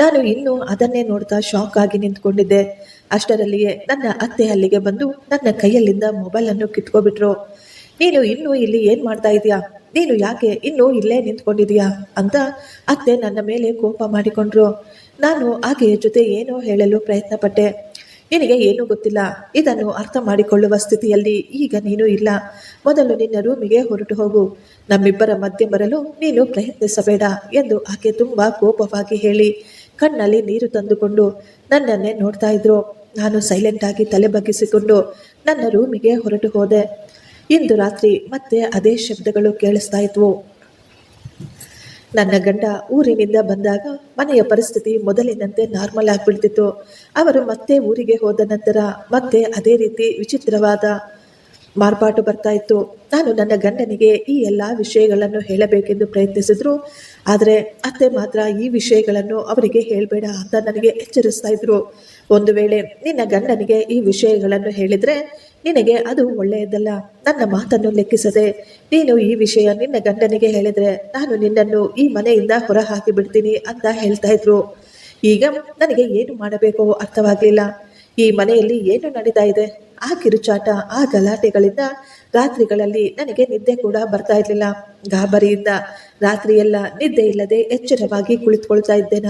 ನಾನು ಇನ್ನೂ ಅದನ್ನೇ ನೋಡ್ತಾ ಶಾಕ್ ಆಗಿ ನಿಂತ್ಕೊಂಡಿದ್ದೆ. ಅಷ್ಟರಲ್ಲಿಯೇ ನನ್ನ ಅತ್ತೆ ಅಲ್ಲಿಗೆ ಬಂದು ನನ್ನ ಕೈಯಲ್ಲಿಂದ ಮೊಬೈಲನ್ನು ಕಿತ್ಕೊಬಿಟ್ರು. ನೀನು ಇನ್ನೂ ಇಲ್ಲಿ ಏನು ಮಾಡ್ತಾ ಇದೀಯಾ? ನೀನು ಯಾಕೆ ಇನ್ನೂ ಇಲ್ಲೇ ನಿಂತ್ಕೊಂಡಿದೀಯಾ ಅಂತ ಅತ್ತೆ ನನ್ನ ಮೇಲೆ ಕೋಪ ಮಾಡಿಕೊಂಡ್ರು. ನಾನು ಆಕೆಯ ಜೊತೆ ಏನೋ ಹೇಳಲು ಪ್ರಯತ್ನ ಪಟ್ಟೆ. ನಿನಗೆ ಏನೂ ಗೊತ್ತಿಲ್ಲ, ಇದನ್ನು ಅರ್ಥ ಮಾಡಿಕೊಳ್ಳುವ ಸ್ಥಿತಿಯಲ್ಲಿ ಈಗ ನೀನು ಇಲ್ಲ. ಮೊದಲು ನಿನ್ನ ರೂಮಿಗೆ ಹೊರಟು ಹೋಗು. ನಮ್ಮಿಬ್ಬರ ಮಧ್ಯೆ ಬರಲು ನೀನು ಪ್ರಯತ್ನಿಸಬೇಡ ಎಂದು ಆಕೆ ತುಂಬಾ ಕೋಪವಾಗಿ ಹೇಳಿ ಕಣ್ಣಲ್ಲಿ ನೀರು ತಂದುಕೊಂಡು ನನ್ನನ್ನೇ ನೋಡ್ತಾ ಇದ್ರು. ನಾನು ಸೈಲೆಂಟ್ ಆಗಿ ತಲೆ ಬಗ್ಗಿಸಿಕೊಂಡು ನನ್ನ ರೂಮಿಗೆ ಹೊರಟು ಹೋದೆ. ಇಂದು ರಾತ್ರಿ ಮತ್ತೆ ಅದೇ ಶಬ್ದಗಳು ಕೇಳಿಸ್ತಾ ಇದ್ವು. ನನ್ನ ಗಂಡ ಊರಿನಿಂದ ಬಂದಾಗ ಮನೆಯ ಪರಿಸ್ಥಿತಿ ಮೊದಲಿನಂತೆ ನಾರ್ಮಲ್ ಆಗಿಬಿಡ್ತಿತ್ತು. ಅವರು ಮತ್ತೆ ಊರಿಗೆ ಹೋದ ನಂತರ ಮತ್ತೆ ಅದೇ ರೀತಿ ವಿಚಿತ್ರವಾದ ಮಾರ್ಪಾಟು ಬರ್ತಾ ಇತ್ತು. ನಾನು ನನ್ನ ಗಂಡನಿಗೆ ಈ ಎಲ್ಲ ವಿಷಯಗಳನ್ನು ಹೇಳಬೇಕೆಂದು ಪ್ರಯತ್ನಿಸಿದ್ರು. ಆದರೆ ಅತ್ತೆ ಮಾತ್ರ ಈ ವಿಷಯಗಳನ್ನು ಅವರಿಗೆ ಹೇಳಬೇಡ ಅಂತ ನನಗೆ ಎಚ್ಚರಿಸ್ತಾ ಇದ್ರು. ಒಂದು ವೇಳೆ ನಿನ್ನ ಗಂಡನಿಗೆ ಈ ವಿಷಯಗಳನ್ನು ಹೇಳಿದರೆ ನಿನಗೆ ಅದು ಒಳ್ಳೆಯದಲ್ಲ. ನನ್ನ ಮಾತನ್ನು ಲೆಕ್ಕಿಸದೆ ನೀನು ಈ ವಿಷಯ ನಿನ್ನ ಗಂಡನಿಗೆ ಹೇಳಿದರೆ ನಾನು ನಿನ್ನನ್ನು ಈ ಮನೆಯಿಂದ ಹೊರ ಹಾಕಿ ಬಿಡ್ತೀನಿ ಅಂತ ಹೇಳ್ತಾ ಇದ್ರು. ಈಗ ನನಗೆ ಏನು ಮಾಡಬೇಕೋ ಅರ್ಥವಾಗಲಿಲ್ಲ. ಈ ಮನೆಯಲ್ಲಿ ಏನು ನಡೀತಾ ಇದೆ? ಆ ಕಿರುಚಾಟ, ಆ ಗಲಾಟೆಗಳಿಂದ ರಾತ್ರಿಗಳಲ್ಲಿ ನನಗೆ ನಿದ್ದೆ ಕೂಡ ಬರ್ತಾ ಇರಲಿಲ್ಲ. ಗಾಬರಿಯಿಂದ ರಾತ್ರಿಯೆಲ್ಲ ನಿದ್ದೆ ಇಲ್ಲದೆ ಎಚ್ಚರವಾಗಿ ಕುಳಿತುಕೊಳ್ತಾ ಇದ್ದೆ.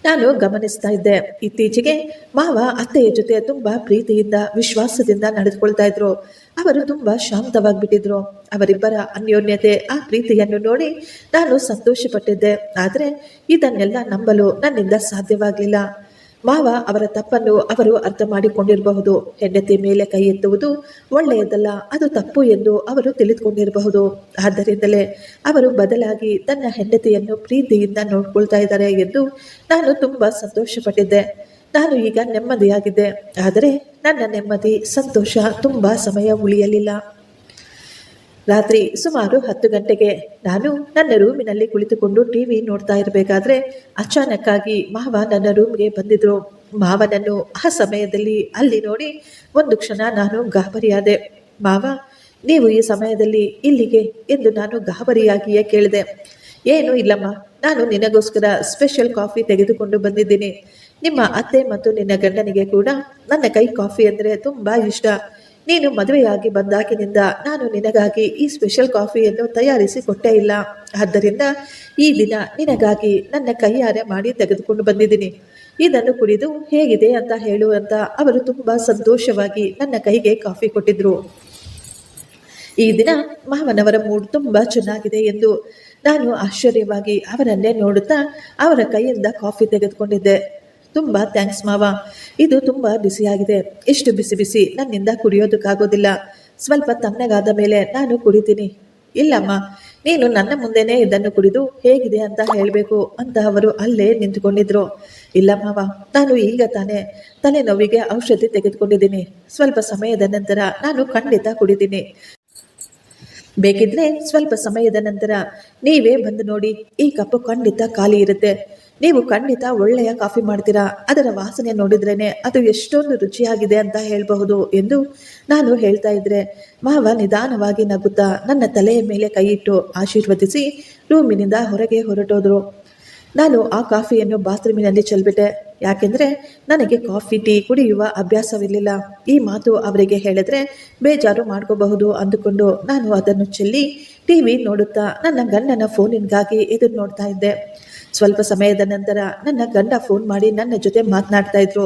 ನಾನು ಗಮನಿಸ್ತಾ ಇದ್ದೆ, ಇತ್ತೀಚೆಗೆ ಮಾವ ಅತ್ತೆಯ ಜೊತೆ ತುಂಬಾ ಪ್ರೀತಿಯಿಂದ ವಿಶ್ವಾಸದಿಂದ ನಡೆದುಕೊಳ್ತಾ ಇದ್ರು. ಅವರು ತುಂಬಾ ಶಾಂತವಾಗಿಬಿಟ್ಟಿದ್ರು. ಅವರಿಬ್ಬರ ಅನ್ಯೋನ್ಯತೆ, ಆ ಪ್ರೀತಿಯನ್ನು ನೋಡಿ ನಾನು ಸಂತೋಷಪಟ್ಟಿದ್ದೆ. ಆದರೆ ಇದನ್ನೆಲ್ಲ ನಂಬಲು ನನ್ನಿಂದ ಸಾಧ್ಯವಾಗಲಿಲ್ಲ. ಮಾವ ಅವರ ತಪ್ಪನ್ನು ಅವರು ಅರ್ಥ ಮಾಡಿಕೊಂಡಿರಬಹುದು. ಹೆಂಡತಿ ಮೇಲೆ ಕೈ ಎತ್ತುವುದು ಒಳ್ಳೆಯದಲ್ಲ, ಅದು ತಪ್ಪು ಎಂದು ಅವರು ತಿಳಿದುಕೊಂಡಿರಬಹುದು. ಆದ್ದರಿಂದಲೇ ಅವರು ಬದಲಾಗಿ ತನ್ನ ಹೆಂಡತಿಯನ್ನು ಪ್ರೀತಿಯಿಂದ ನೋಡ್ಕೊಳ್ತಾ ಇದ್ದಾರೆ ಎಂದು ನಾನು ತುಂಬ ಸಂತೋಷಪಟ್ಟಿದ್ದೆ. ನಾನು ಈಗ ನೆಮ್ಮದಿಯಾಗಿದ್ದೆ. ಆದರೆ ನನ್ನ ನೆಮ್ಮದಿ, ಸಂತೋಷ ತುಂಬ ಸಮಯ ಉಳಿಯಲಿಲ್ಲ. ರಾತ್ರಿ ಸುಮಾರು 10 ಗಂಟೆಗೆ ನಾನು ನನ್ನ ರೂಮಿನಲ್ಲಿ ಕುಳಿತುಕೊಂಡು ಟಿವಿ ನೋಡ್ತಾ ಇರಬೇಕಾದ್ರೆ ಅಚಾನಕ್ಕಾಗಿ ಮಾವ ನನ್ನ ರೂಮ್ಗೆ ಬಂದಿದ್ರು. ಮಾವನನ್ನು ಆ ಸಮಯದಲ್ಲಿ ಅಲ್ಲಿ ನೋಡಿ ಒಂದು ಕ್ಷಣ ನಾನು ಗಾಬರಿಯಾದೆ. ಮಾವ, ನೀವು ಈ ಸಮಯದಲ್ಲಿ ಇಲ್ಲಿಗೆ ಎಂದು ನಾನು ಗಾಬರಿಯಾಗಿಯೇ ಕೇಳಿದೆ. ಏನೂ ಇಲ್ಲಮ್ಮ, ನಾನು ನಿನಗೋಸ್ಕರ ಸ್ಪೆಷಲ್ ಕಾಫಿ ತೆಗೆದುಕೊಂಡು ಬಂದಿದ್ದೀನಿ. ನಿಮ್ಮ ಅತ್ತೆ ಮತ್ತು ನಿನ್ನ ಗಂಡನಿಗೆ ಕೂಡ ನನ್ನ ಕೈ ಕಾಫಿ ಅಂದರೆ ತುಂಬ ಇಷ್ಟ. ನೀನು ಮದುವೆಯಾಗಿ ಬಂದಾಗಿನಿಂದ ನಾನು ನಿನಗಾಗಿ ಈ ಸ್ಪೆಷಲ್ ಕಾಫಿಯನ್ನು ತಯಾರಿಸಿ ಕೊಟ್ಟೇ ಇಲ್ಲ. ಆದ್ದರಿಂದ ಈ ದಿನ ನಿನಗಾಗಿ ನನ್ನ ಕೈಯಾರೆ ಮಾಡಿ ತೆಗೆದುಕೊಂಡು ಬಂದಿದ್ದೀನಿ. ಇದನ್ನು ಕುಡಿದು ಹೇಗಿದೆ ಅಂತ ಹೇಳು ಅಂತ ಅವರು ತುಂಬ ಸಂತೋಷವಾಗಿ ನನ್ನ ಕೈಗೆ ಕಾಫಿ ಕೊಟ್ಟಿದ್ರು. ಈ ದಿನ ಮಾವನವರ ಮೂಡ್ ತುಂಬ ಚೆನ್ನಾಗಿದೆ ಎಂದು ನಾನು ಆಶ್ಚರ್ಯವಾಗಿ ಅವರನ್ನೇ ನೋಡುತ್ತಾ ಅವರ ಕೈಯಿಂದ ಕಾಫಿ ತೆಗೆದುಕೊಂಡಿದ್ದೆ. ತುಂಬ ಥ್ಯಾಂಕ್ಸ್ ಮಾವ, ಇದು ತುಂಬ ಬಿಸಿಯಾಗಿದೆ. ಇಷ್ಟು ಬಿಸಿ ಬಿಸಿ ನನ್ನಿಂದ ಕುಡಿಯೋದಕ್ಕಾಗೋದಿಲ್ಲ. ಸ್ವಲ್ಪ ತಣ್ಣಗಾದ ಮೇಲೆ ನಾನು ಕುಡಿತೀನಿ. ಇಲ್ಲಮ್ಮ, ನೀನು ನನ್ನ ಮುಂದೆನೇ ಇದನ್ನು ಕುಡಿದು ಹೇಗಿದೆ ಅಂತ ಹೇಳಬೇಕು ಅಂತ ಅವರು ಅಲ್ಲೇ ನಿಂತುಕೊಂಡಿದ್ರು. ಇಲ್ಲ ಮಾವ, ನಾನು ಈಗ ತಾನೇ ತಲೆನೋವಿಗೆ ಔಷಧಿ ತೆಗೆದುಕೊಂಡಿದ್ದೀನಿ. ಸ್ವಲ್ಪ ಸಮಯದ ನಂತರ ನಾನು ಖಂಡಿತ ಕುಡಿತೀನಿ. ಬೇಕಿದ್ರೆ ಸ್ವಲ್ಪ ಸಮಯದ ನಂತರ ನೀವೇ ಬಂದು ನೋಡಿ, ಈ ಕಪ್ಪು ಖಂಡಿತ ಖಾಲಿ ಇರುತ್ತೆ. ನೀವು ಖಂಡಿತ ಒಳ್ಳೆಯ ಕಾಫಿ ಮಾಡ್ತೀರಾ. ಅದರ ವಾಸನೆ ನೋಡಿದ್ರೇನೆ ಅದು ಎಷ್ಟೊಂದು ರುಚಿಯಾಗಿದೆ ಅಂತ ಹೇಳಬಹುದು ಎಂದು ನಾನು ಹೇಳ್ತಾ ಇದ್ರೆ ಮಾವ ನಿಧಾನವಾಗಿ ನಗುತ್ತಾ ನನ್ನ ತಲೆಯ ಮೇಲೆ ಕೈಯಿಟ್ಟು ಆಶೀರ್ವದಿಸಿ ರೂಮಿನಿಂದ ಹೊರಗೆ ಹೊರಟೋದ್ರು. ನಾನು ಆ ಕಾಫಿಯನ್ನು ಬಾತ್ರೂಮಿನಲ್ಲಿ ಚೆಲ್ಬಿಟ್ಟೆ. ಯಾಕೆಂದರೆ ನನಗೆ ಕಾಫಿ ಟೀ ಕುಡಿಯುವ ಅಭ್ಯಾಸವಿರಲಿಲ್ಲ. ಈ ಮಾತು ಅವರಿಗೆ ಹೇಳಿದ್ರೆ ಬೇಜಾರು ಮಾಡ್ಕೋಬಹುದು ಅಂದುಕೊಂಡು ನಾನು ಅದನ್ನು ಚೆಲ್ಲಿ ಟಿವಿ ನೋಡುತ್ತಾ ನನ್ನ ಗಂಡನ ಫೋನಿಗಾಗಿ ಎದುರು ನೋಡ್ತಾ ಇದ್ದೆ. ಸ್ವಲ್ಪ ಸಮಯದ ನಂತರ ನನ್ನ ಗಂಡ ಫೋನ್ ಮಾಡಿ ನನ್ನ ಜೊತೆ ಮಾತನಾಡ್ತಾ ಇದ್ರು.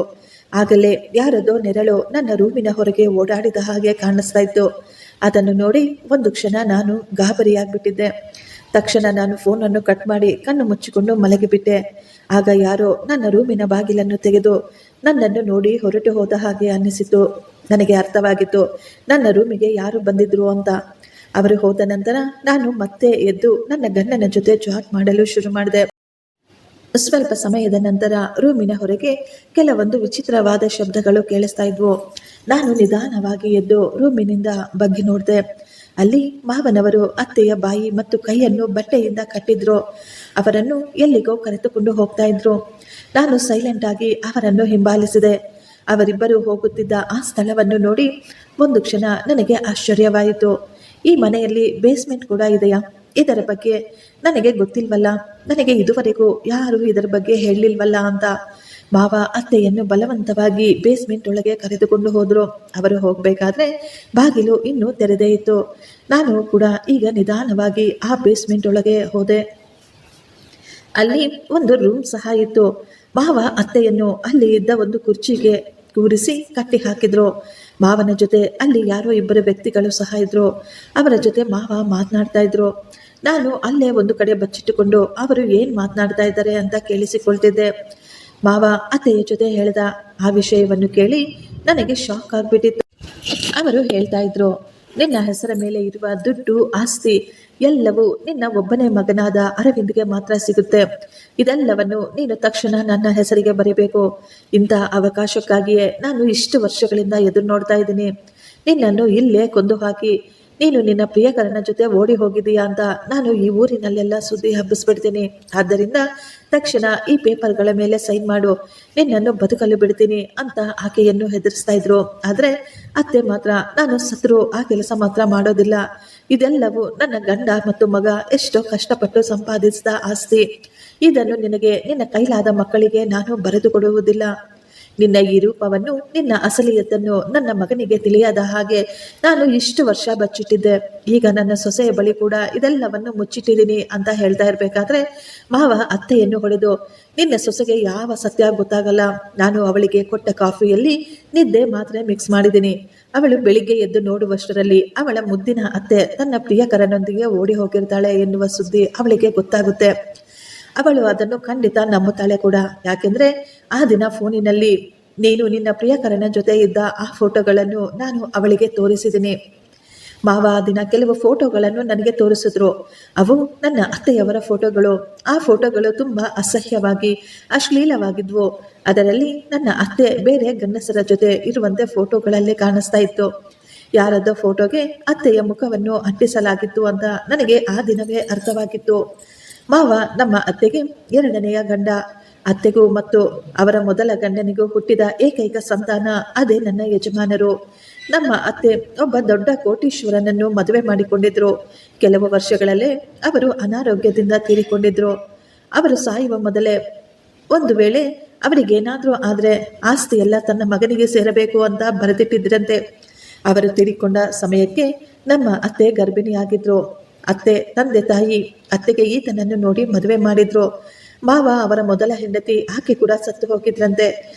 ಆಗಲೇ ಯಾರದೋ ನೆರಳು ನನ್ನ ರೂಮಿನ ಹೊರಗೆ ಓಡಾಡಿದ ಹಾಗೆ ಕಾಣಿಸ್ತಾ ಇತ್ತು. ಅದನ್ನು ನೋಡಿ ಒಂದು ಕ್ಷಣ ನಾನು ಗಾಬರಿಯಾಗ್ಬಿಟ್ಟಿದ್ದೆ. ತಕ್ಷಣ ನಾನು ಫೋನನ್ನು ಕಟ್ ಮಾಡಿ ಕಣ್ಣು ಮುಚ್ಚಿಕೊಂಡು ಮಲಗಿಬಿಟ್ಟೆ. ಆಗ ಯಾರೋ ನನ್ನ ರೂಮಿನ ಬಾಗಿಲನ್ನು ತೆಗೆದು ನನ್ನನ್ನು ನೋಡಿ ಹೊರಟು ಹೋದ ಹಾಗೆ ಅನ್ನಿಸಿತು. ನನಗೆ ಅರ್ಥವಾಗಿತ್ತು ನನ್ನ ರೂಮಿಗೆ ಯಾರು ಬಂದಿದ್ರು ಅಂತ. ಅವರು ಹೋದ ನಂತರ ನಾನು ಮತ್ತೆ ಎದ್ದು ನನ್ನ ಗಂಡನ ಜೊತೆ ಚಾಟ್ ಮಾಡಲು ಶುರು ಮಾಡಿದೆ. ಸ್ವಲ್ಪ ಸಮಯದ ನಂತರ ರೂಮಿನ ಹೊರಗೆ ಕೆಲವೊಂದು ವಿಚಿತ್ರವಾದ ಶಬ್ದಗಳು ಕೇಳಿಸ್ತಾ ಇದ್ವು. ನಾನು ನಿಧಾನವಾಗಿ ಎದ್ದು ರೂಮಿನಿಂದ ಬಗ್ಗಿ ನೋಡಿದೆ. ಅಲ್ಲಿ ಮಾವನವರು ಅತ್ತೆಯ ಬಾಯಿ ಮತ್ತು ಕೈಯನ್ನು ಬಟ್ಟೆಯಿಂದ ಕಟ್ಟಿದ್ರು. ಅವರನ್ನು ಎಲ್ಲಿಗೋ ಕರೆದುಕೊಂಡು ಹೋಗ್ತಾ ಇದ್ರು. ನಾನು ಸೈಲೆಂಟ್ ಆಗಿ ಅವರನ್ನು ಹಿಂಬಾಲಿಸಿದೆ. ಅವರಿಬ್ಬರು ಹೋಗುತ್ತಿದ್ದ ಆ ಸ್ಥಳವನ್ನು ನೋಡಿ ಒಂದು ಕ್ಷಣ ನನಗೆ ಆಶ್ಚರ್ಯವಾಯಿತು. ಈ ಮನೆಯಲ್ಲಿ ಬೇಸ್ಮೆಂಟ್ ಕೂಡ ಇದೆಯಾ? ಇದರ ಬಗ್ಗೆ ನನಗೆ ಗೊತ್ತಿಲ್ವಲ್ಲ. ನನಗೆ ಇದುವರೆಗೂ ಯಾರು ಇದರ ಬಗ್ಗೆ ಹೇಳಲಿಲ್ವಲ್ಲ ಅಂತ ಮಾವ ಅತ್ತೆಯನ್ನು ಬಲವಂತವಾಗಿ ಬೇಸ್ಮೆಂಟ್ ಒಳಗೆ ಕರೆದುಕೊಂಡು ಹೋದರು. ಅವರು ಹೋಗಬೇಕಾದ್ರೆ ಬಾಗಿಲು ಇನ್ನೂ ತೆರೆದೇ ಇತ್ತು. ನಾನು ಕೂಡ ಈಗ ನಿಧಾನವಾಗಿ ಆ ಬೇಸ್ಮೆಂಟ್ ಒಳಗೆ ಹೋದೆ. ಅಲ್ಲಿ ಒಂದು ರೂಮ್ ಸಹ ಇತ್ತು. ಮಾವ ಅತ್ತೆಯನ್ನು ಅಲ್ಲಿ ಇದ್ದ ಒಂದು ಕುರ್ಚಿಗೆ ಕೂರಿಸಿ ಕಟ್ಟಿ ಹಾಕಿದ್ರು. ಮಾವನ ಜೊತೆ ಅಲ್ಲಿ ಯಾರೋ ಇಬ್ಬರು ವ್ಯಕ್ತಿಗಳು ಸಹ ಇದ್ರು. ಅವರ ಜೊತೆ ಮಾವ ಮಾತನಾಡ್ತಾ ಇದ್ರು. ನಾನು ಅಲ್ಲೇ ಒಂದು ಕಡೆ ಬಚ್ಚಿಟ್ಟುಕೊಂಡು ಅವರು ಏನು ಮಾತನಾಡ್ತಾ ಇದ್ದಾರೆ ಅಂತ ಕೇಳಿಸಿಕೊಳ್ತಿದ್ದೆ. ಮಾವ ಅತ್ತೆಯ ಜೊತೆ ಹೇಳಿದ ಆ ವಿಷಯವನ್ನು ಕೇಳಿ ನನಗೆ ಶಾಕ್ ಆಗಿಬಿಟ್ಟಿತ್ತು. ಅವರು ಹೇಳ್ತಾ ಇದ್ರು, ನಿನ್ನ ಹೆಸರ ಮೇಲೆ ಇರುವ ದುಡ್ಡು ಆಸ್ತಿ ಎಲ್ಲವೂ ನಿನ್ನ ಒಬ್ಬನೇ ಮಗನಾದ ಅರವಿಂದ್ಗೆ ಮಾತ್ರ ಸಿಗುತ್ತೆ. ಇದೆಲ್ಲವನ್ನು ನೀನು ತಕ್ಷಣ ನನ್ನ ಹೆಸರಿಗೆ ಬರೀಬೇಕು. ಇಂಥ ಅವಕಾಶಕ್ಕಾಗಿಯೇ ನಾನು ಇಷ್ಟು ವರ್ಷಗಳಿಂದ ಎದುರು ನೋಡ್ತಾ ಇದ್ದೀನಿ. ನಿನ್ನನ್ನು ಇಲ್ಲೇ ಕೊಂದು ಹಾಕಿ ನೀನು ನಿನ್ನ ಪ್ರಿಯಕರನ ಜೊತೆ ಓಡಿ ಹೋಗಿದೀಯಾ ಅಂತ ನಾನು ಈ ಊರಿನಲ್ಲೆಲ್ಲ ಸುದ್ದಿ ಹಬ್ಬಿಸ್ಬಿಡ್ತೀನಿ. ಆದ್ದರಿಂದ ತಕ್ಷಣ ಈ ಪೇಪರ್ಗಳ ಮೇಲೆ ಸೈನ್ ಮಾಡು, ನಿನ್ನನ್ನು ಬದುಕಲು ಬಿಡ್ತೀನಿ ಅಂತ ಆಕೆಯನ್ನು ಹೆದರಿಸ್ತಾ ಇದ್ರು. ಆದರೆ ಅತ್ತೆ ಮಾತ್ರ ನಾನು ಸತ್ರು ಆ ಕೆಲಸ ಮಾತ್ರ ಮಾಡೋದಿಲ್ಲ. ಇದೆಲ್ಲವೂ ನನ್ನ ಗಂಡ ಮತ್ತು ಮಗ ಎಷ್ಟೋ ಕಷ್ಟಪಟ್ಟು ಸಂಪಾದಿಸಿದ ಆಸ್ತಿ. ಇದನ್ನು ನಿನಗೆ ನಿನ್ನ ಕೈಲಾದ ಮಕ್ಕಳಿಗೆ ನಾನು ಬರೆದು ಕೊಡುವುದಿಲ್ಲ. ನಿನ್ನ ಈ ರೂಪವನ್ನು, ನಿನ್ನ ಅಸಲಿಯತನ್ನು ನನ್ನ ಮಗನಿಗೆ ತಿಳಿಯದ ಹಾಗೆ ನಾನು ಇಷ್ಟು ವರ್ಷ ಬಚ್ಚಿಟ್ಟಿದ್ದೆ. ಈಗ ನನ್ನ ಸೊಸೆಯ ಬಳಿ ಕೂಡ ಇದೆಲ್ಲವನ್ನು ಮುಚ್ಚಿಟ್ಟಿದ್ದೀನಿ ಅಂತ ಹೇಳ್ತಾ ಇರಬೇಕಾದ್ರೆ ಮಾವ ಅತ್ತೆಯನ್ನು ಹೊಡೆದು, ನಿನ್ನ ಸೊಸೆಗೆ ಯಾವ ಸತ್ಯ ಗೊತ್ತಾಗಲ್ಲ. ನಾನು ಅವಳಿಗೆ ಕೊಟ್ಟ ಕಾಫಿಯಲ್ಲಿ ನಿದ್ದೆ ಮಾತ್ರ ಮಿಕ್ಸ್ ಮಾಡಿದ್ದೀನಿ. ಅವಳು ಬೆಳಿಗ್ಗೆ ಎದ್ದು ನೋಡುವಷ್ಟರಲ್ಲಿ ಅವಳ ಮುದ್ದಿನ ಅತ್ತೆ ತನ್ನ ಪ್ರಿಯಕರನೊಂದಿಗೆ ಓಡಿ ಹೋಗಿರ್ತಾಳೆ ಎನ್ನುವ ಸುದ್ದಿ ಅವಳಿಗೆ ಗೊತ್ತಾಗುತ್ತೆ. ಅವಳು ಅದನ್ನು ಖಂಡಿತ ನಂಬುತ್ತಾಳೆ ಕೂಡ. ಯಾಕೆಂದರೆ ಆ ದಿನ ಫೋನಿನಲ್ಲಿ ನೀನು ನಿನ್ನ ಪ್ರಿಯಕರನ ಜೊತೆ ಇದ್ದ ಆ ಫೋಟೋಗಳನ್ನು ನಾನು ಅವಳಿಗೆ ತೋರಿಸಿದ್ದೀನಿ. ಮಾವ ಆ ದಿನ ಕೆಲವು ಫೋಟೋಗಳನ್ನು ನನಗೆ ತೋರಿಸಿದ್ರು. ಅವು ನನ್ನ ಅತ್ತೆಯವರ ಫೋಟೋಗಳು. ಆ ಫೋಟೋಗಳು ತುಂಬ ಅಸಹ್ಯವಾಗಿ ಅಶ್ಲೀಲವಾಗಿದ್ವು. ಅದರಲ್ಲಿ ನನ್ನ ಅತ್ತೆ ಬೇರೆ ಗಂಡಸರ ಜೊತೆ ಇರುವಂತೆ ಫೋಟೋಗಳಲ್ಲೇ ಕಾಣಿಸ್ತಾ ಇತ್ತು. ಯಾರದ್ದೋ ಫೋಟೋಗೆ ಅತ್ತೆಯ ಮುಖವನ್ನು ಅಂಟಿಸಲಾಗಿತ್ತು ಅಂತ ನನಗೆ ಆ ದಿನವೇ ಅರ್ಥವಾಗಿತ್ತು. ಮಾವ ನಮ್ಮ ಅತ್ತೆಗೆ ಎರಡನೆಯ ಗಂಡ. ಅತ್ತೆಗೂ ಮತ್ತು ಅವರ ಮೊದಲ ಗಂಡನಿಗೂ ಹುಟ್ಟಿದ ಏಕೈಕ ಸಂತಾನ ಅದೇ ನನ್ನ ಯಜಮಾನರು. ನಮ್ಮ ಅತ್ತೆ ಒಬ್ಬ ದೊಡ್ಡ ಕೋಟೀಶ್ವರನನ್ನು ಮದುವೆ ಮಾಡಿಕೊಂಡಿದ್ರು. ಕೆಲವು ವರ್ಷಗಳಲ್ಲೇ ಅವರು ಅನಾರೋಗ್ಯದಿಂದ ತೀರಿಕೊಂಡಿದ್ರು. ಅವರು ಸಾಯುವ ಮೊದಲೇ ಒಂದು ವೇಳೆ ಅವರಿಗೇನಾದರೂ ಆದರೆ ಆಸ್ತಿ ಎಲ್ಲ ತನ್ನ ಮಗನಿಗೆ ಸೇರಬೇಕು ಅಂತ ಬರೆದಿಟ್ಟಿದ್ರಂತೆ. ಅವರು ತೀರಿಕೊಂಡ ಸಮಯಕ್ಕೆ ನಮ್ಮ ಅತ್ತೆ ಗರ್ಭಿಣಿಯಾಗಿದ್ರು. ಅತ್ತೆ ತಂದೆ ತಾಯಿ ಅತ್ತೆಗೆ ಈತನನ್ನು ನೋಡಿ ಮದುವೆ ಮಾಡಿದ್ರು. ಮಾವ ಅವರ ಮೊದಲ ಹೆಂಡತಿ, ಆಕೆ ಕೂಡ ಸತ್ತು ಹೋಗಿದ್ರಂತೆ.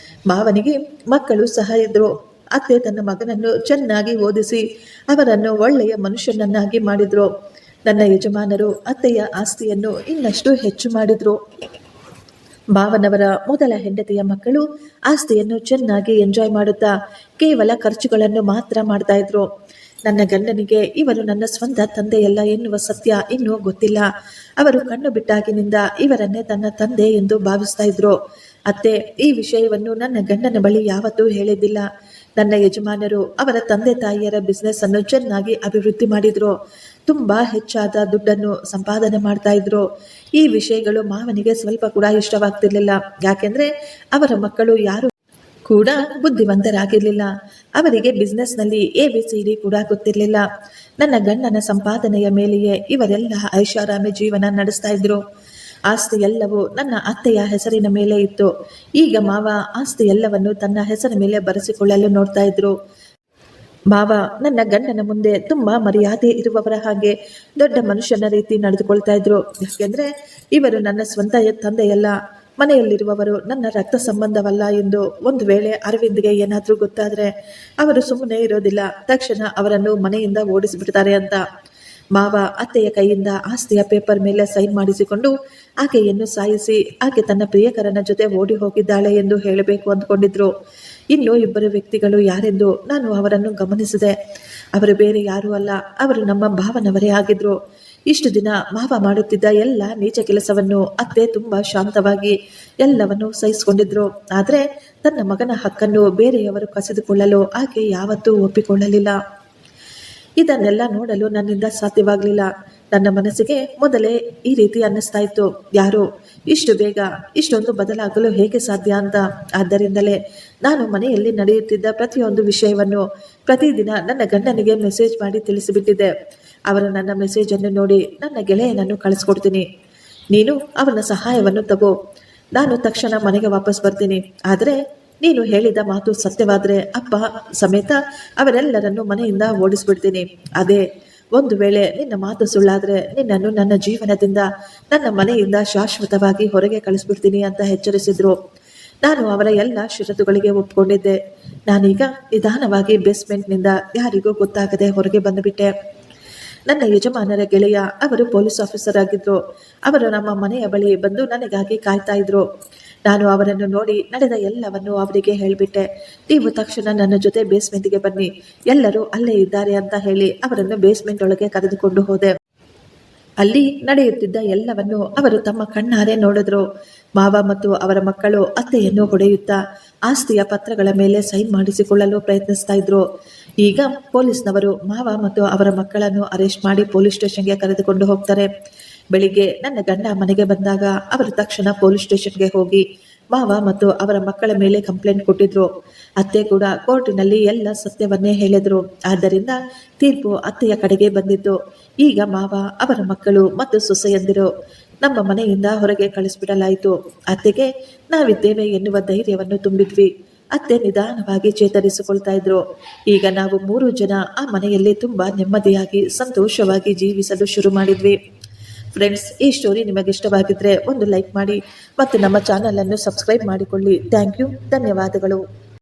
ಮಾವನಿಗೆ ಮಕ್ಕಳು ಸಹ ಇದ್ರು. ಅತ್ತೆ ತನ್ನ ಮಗನನ್ನು ಚೆನ್ನಾಗಿ ಓದಿಸಿ ಅವರನ್ನು ಒಳ್ಳೆಯ ಮನುಷ್ಯನನ್ನಾಗಿ ಮಾಡಿದ್ರು. ನನ್ನ ಯಜಮಾನರು ಅತ್ತೆಯ ಆಸ್ತಿಯನ್ನು ಇನ್ನಷ್ಟು ಹೆಚ್ಚು ಮಾಡಿದ್ರು. ಮಾವನವರ ಮೊದಲ ಹೆಂಡತಿಯ ಮಕ್ಕಳು ಆಸ್ತಿಯನ್ನು ಚೆನ್ನಾಗಿ ಎಂಜಾಯ್ ಮಾಡುತ್ತಾ ಕೇವಲ ಖರ್ಚುಗಳನ್ನು ಮಾತ್ರ ಮಾಡ್ತಾ ಇದ್ರು. ನನ್ನ ಗಂಡನಿಗೆ ಇವರು ನನ್ನ ಸ್ವಂತ ತಂದೆಯಲ್ಲ ಎನ್ನುವ ಸತ್ಯ ಇನ್ನೂ ಗೊತ್ತಿಲ್ಲ. ಅವರು ಕಣ್ಣು ಬಿಟ್ಟಾಗಿನಿಂದ ಇವರನ್ನೇ ತನ್ನ ತಂದೆ ಎಂದು ಭಾವಿಸ್ತಾ ಇದ್ರು. ಅತ್ತೆ ಈ ವಿಷಯವನ್ನು ನನ್ನ ಗಂಡನ ಬಳಿ ಯಾವತ್ತೂ ಹೇಳಿದ್ದಿಲ್ಲ. ನನ್ನ ಯಜಮಾನರು ಅವರ ತಂದೆ ತಾಯಿಯರ ಬಿಸ್ನೆಸ್ ಅನ್ನು ಚೆನ್ನಾಗಿ ಅಭಿವೃದ್ಧಿ ಮಾಡಿದ್ರು. ತುಂಬಾ ಹೆಚ್ಚಾದ ದುಡ್ಡನ್ನು ಸಂಪಾದನೆ ಮಾಡ್ತಾ ಇದ್ರು. ಈ ವಿಷಯಗಳು ಮಾವನಿಗೆ ಸ್ವಲ್ಪ ಕೂಡ ಇಷ್ಟವಾಗ್ತಿರ್ಲಿಲ್ಲ. ಯಾಕೆಂದ್ರೆ ಅವರ ಮಕ್ಕಳು ಯಾರು ಕೂಡ ಬುದ್ಧಿವಂತರಾಗಿರ್ಲಿಲ್ಲ. ಅವರಿಗೆ ಬಿಸ್ನೆಸ್ನಲ್ಲಿ ABCD ಕೂಡ ಗೊತ್ತಿರಲಿಲ್ಲ. ನನ್ನ ಗಂಡನ ಸಂಪಾದನೆಯ ಮೇಲೆಯೇ ಇವರೆಲ್ಲ ಐಷಾರಾಮಿ ಜೀವನ ನಡೆಸ್ತಾ ಇದ್ರು. ಆಸ್ತಿ ಎಲ್ಲವೂ ನನ್ನ ಅತ್ತೆಯ ಹೆಸರಿನ ಮೇಲೆ ಇತ್ತು. ಈಗ ಮಾವ ಆಸ್ತಿ ಎಲ್ಲವನ್ನು ತನ್ನ ಹೆಸರಿನ ಮೇಲೆ ಬರೆಸಿಕೊಳ್ಳಲು ನೋಡ್ತಾ ಇದ್ರು. ಮಾವ ನನ್ನ ಗಂಡನ ಮುಂದೆ ತುಂಬಾ ಮರ್ಯಾದೆ ಇರುವವರ ಹಾಗೆ ದೊಡ್ಡ ಮನುಷ್ಯನ ರೀತಿ ನಡೆದುಕೊಳ್ತಾ ಇದ್ರು. ಯಾಕೆಂದ್ರೆ ಇವರು ನನ್ನ ಸ್ವಂತ ತಂದೆಯಲ್ಲ, ಮನೆಯಲ್ಲಿರುವವರು ನನ್ನ ರಕ್ತ ಸಂಬಂಧವಲ್ಲ ಎಂದು ಒಂದು ವೇಳೆ ಅರವಿಂದ್ಗೆ ಏನಾದರೂ ಗೊತ್ತಾದ್ರೆ ಅವರು ಸುಮ್ಮನೆ ಇರೋದಿಲ್ಲ. ತಕ್ಷಣ ಅವರನ್ನು ಮನೆಯಿಂದ ಓಡಿಸಿಬಿಡ್ತಾರೆ ಅಂತ. ಮಾವ ಅತ್ತೆಯ ಕೈಯಿಂದ ಆಸ್ತಿಯ ಪೇಪರ್ ಮೇಲೆ ಸೈನ್ ಮಾಡಿಸಿಕೊಂಡು ಆಕೆಯನ್ನು ಸಾಯಿಸಿ ಆಕೆ ತನ್ನ ಪ್ರಿಯಕರನ ಜೊತೆ ಓಡಿ ಹೋಗಿದ್ದಾಳೆ ಎಂದು ಹೇಳಬೇಕು ಅಂದ್ಕೊಂಡಿದ್ರು. ಇನ್ನು ಇಬ್ಬರು ವ್ಯಕ್ತಿಗಳು ಯಾರೆಂದು ನಾನು ಅವರನ್ನು ಗಮನಿಸಿದೆ. ಅವರು ಬೇರೆ ಯಾರೂ ಅಲ್ಲ, ಅವರು ನಮ್ಮ ಭಾವನವರೇ ಆಗಿದ್ರು. ಇಷ್ಟು ದಿನ ಮಾವ ಮಾಡುತ್ತಿದ್ದ ಎಲ್ಲ ನೀಚ ಕೆಲಸವನ್ನು ಅತ್ತೆ ತುಂಬಾ ಶಾಂತವಾಗಿ ಎಲ್ಲವನ್ನು ಸಹಿಸಿಕೊಂಡಿದ್ರು. ಆದರೆ ತನ್ನ ಮಗನ ಹಕ್ಕನ್ನು ಬೇರೆಯವರು ಕಸಿದುಕೊಳ್ಳಲು ಆಕೆ ಯಾವತ್ತೂ ಒಪ್ಪಿಕೊಳ್ಳಲಿಲ್ಲ. ಇದನ್ನೆಲ್ಲ ನೋಡಲು ನನ್ನಿಂದ ಸಾಧ್ಯವಾಗಲಿಲ್ಲ. ನನ್ನ ಮನಸ್ಸಿಗೆ ಮೊದಲೇ ಈ ರೀತಿ ಅನ್ನಿಸ್ತಾ ಇತ್ತು, ಯಾರು ಇಷ್ಟು ಬೇಗ ಇಷ್ಟೊಂದು ಬದಲಾಗಲು ಹೇಗೆ ಸಾಧ್ಯ ಅಂತ. ಆದ್ದರಿಂದಲೇ ನಾನು ಮನೆಯಲ್ಲಿ ನಡೆಯುತ್ತಿದ್ದ ಪ್ರತಿಯೊಂದು ವಿಷಯವನ್ನು ಪ್ರತಿದಿನ ನನ್ನ ಗಂಡನಿಗೆ ಮೆಸೇಜ್ ಮಾಡಿ ತಿಳಿಸಿಬಿಟ್ಟಿದ್ದೆ. ಅವರು ನನ್ನ ಮೆಸೇಜನ್ನು ನೋಡಿ ನನ್ನ ಗೆಳೆಯನನ್ನು ಕಳಿಸ್ಕೊಡ್ತೀನಿ, ನೀನು ಅವನ ಸಹಾಯವನ್ನು ತಗೋ, ನಾನು ತಕ್ಷಣ ಮನೆಗೆ ವಾಪಸ್ ಬರ್ತೀನಿ. ಆದರೆ ನೀನು ಹೇಳಿದ ಮಾತು ಸತ್ಯವಾದರೆ ಅಪ್ಪ ಸಮೇತ ಅವರೆಲ್ಲರನ್ನು ಮನೆಯಿಂದ ಓಡಿಸ್ಬಿಡ್ತೀನಿ. ಅದೇ ಒಂದು ವೇಳೆ ನಿನ್ನ ಮಾತು ಸುಳ್ಳಾದರೆ ನಿನ್ನನ್ನು ನನ್ನ ಜೀವನದಿಂದ ನನ್ನ ಮನೆಯಿಂದ ಶಾಶ್ವತವಾಗಿ ಹೊರಗೆ ಕಳಿಸ್ಬಿಡ್ತೀನಿ ಅಂತ ಎಚ್ಚರಿಸಿದ್ರು. ನಾನು ಅವರ ಎಲ್ಲ ಷರತ್ತುಗಳಿಗೆ ಒಪ್ಪಿಕೊಂಡಿದ್ದೆ. ನಾನೀಗ ನಿಧಾನವಾಗಿ ಬೇಸ್ಮೆಂಟ್ನಿಂದ ಯಾರಿಗೂ ಗೊತ್ತಾಗದೆ ಹೊರಗೆ ಬಂದುಬಿಟ್ಟೆ. ನನ್ನ ಯಜಮಾನರ ಗೆಳೆಯ ಅವರು ಪೊಲೀಸ್ ಆಫೀಸರ್ ಆಗಿದ್ರು. ಅವರು ನಮ್ಮ ಮನೆಯ ಬಳಿ ಬಂದು ನನಗಾಗಿ ಕಾಯ್ತಾ ಇದ್ರು. ನಾನು ಅವರನ್ನು ನೋಡಿ ನಡೆದ ಎಲ್ಲವನ್ನು ಅವರಿಗೆ ಹೇಳಿಬಿಟ್ಟೆ. ನೀವು ತಕ್ಷಣ ನನ್ನ ಜೊತೆ ಬೇಸ್ಮೆಂಟ್ಗೆ ಬನ್ನಿ, ಎಲ್ಲರೂ ಅಲ್ಲೇ ಇದ್ದಾರೆ ಅಂತ ಹೇಳಿ ಅವರನ್ನು ಬೇಸ್ಮೆಂಟ್ ಒಳಗೆ ಕರೆದುಕೊಂಡು ಹೋದೆ. ಅಲ್ಲಿ ನಡೆಯುತ್ತಿದ್ದ ಎಲ್ಲವನ್ನು ಅವರು ತಮ್ಮ ಕಣ್ಣಾರೆ ನೋಡಿದ್ರು. ಮಾವ ಮತ್ತು ಅವರ ಮಕ್ಕಳು ಅತ್ತೆಯನ್ನು ಹೊಡೆಯುತ್ತಾ ಆಸ್ತಿಯ ಪತ್ರಗಳ ಮೇಲೆ ಸೈನ್ ಮಾಡಿಸಿಕೊಳ್ಳಲು ಪ್ರಯತ್ನಿಸ್ತಾ ಇದ್ರು. ಈಗ ಪೊಲೀಸ್ನವರು ಮಾವ ಮತ್ತು ಅವರ ಮಕ್ಕಳನ್ನು ಅರೆಸ್ಟ್ ಮಾಡಿ ಪೊಲೀಸ್ ಸ್ಟೇಷನ್ಗೆ ಕರೆದುಕೊಂಡು ಹೋಗ್ತಾರೆ. ಬೆಳಿಗ್ಗೆ ನನ್ನ ಗಂಡ ಮನೆಗೆ ಬಂದಾಗ ಅವರು ತಕ್ಷಣ ಪೊಲೀಸ್ ಸ್ಟೇಷನ್ಗೆ ಹೋಗಿ ಮಾವ ಮತ್ತು ಅವರ ಮಕ್ಕಳ ಮೇಲೆ ಕಂಪ್ಲೇಂಟ್ ಕೊಟ್ಟಿದ್ರು. ಅತ್ತೆ ಕೂಡ ಕೋರ್ಟಿನಲ್ಲಿ ಎಲ್ಲ ಸತ್ಯವನ್ನೇ ಹೇಳಿದ್ರು. ಆದ್ದರಿಂದ ತೀರ್ಪು ಅತ್ತೆಯ ಕಡೆಗೆ ಬಂದಿತ್ತು. ಈಗ ಮಾವ, ಅವರ ಮಕ್ಕಳು ಮತ್ತು ಸೊಸೆಯಂದಿರು ನಮ್ಮ ಮನೆಯಿಂದ ಹೊರಗೆ ಕಳಿಸ್ಬಿಡಲಾಯಿತು. ಅತ್ತೆಗೆ ನಾವಿದ್ದೇವೆ ಎನ್ನುವ ಧೈರ್ಯವನ್ನು ತುಂಬಿದ್ವಿ. ಅತ್ತೆ ನಿಧಾನವಾಗಿ ಚೇತರಿಸಿಕೊಳ್ತಾ ಇದ್ರು. ಈಗ ನಾವು 3 ಜನ ಆ ಮನೆಯಲ್ಲಿ ತುಂಬಾ ನೆಮ್ಮದಿಯಾಗಿ ಸಂತೋಷವಾಗಿ ಜೀವಿಸಲು ಶುರು ಮಾಡಿದ್ವಿ. ಫ್ರೆಂಡ್ಸ್, ಈ ಸ್ಟೋರಿ ನಿಮಗೆ ಇಷ್ಟವಾಗಿದ್ದರೆ ಒಂದು ಲೈಕ್ ಮಾಡಿ ಮತ್ತು ನಮ್ಮ ಚಾನಲನ್ನು ಸಬ್ಸ್ಕ್ರೈಬ್ ಮಾಡಿಕೊಳ್ಳಿ. ಥ್ಯಾಂಕ್ ಯು, ಧನ್ಯವಾದಗಳು.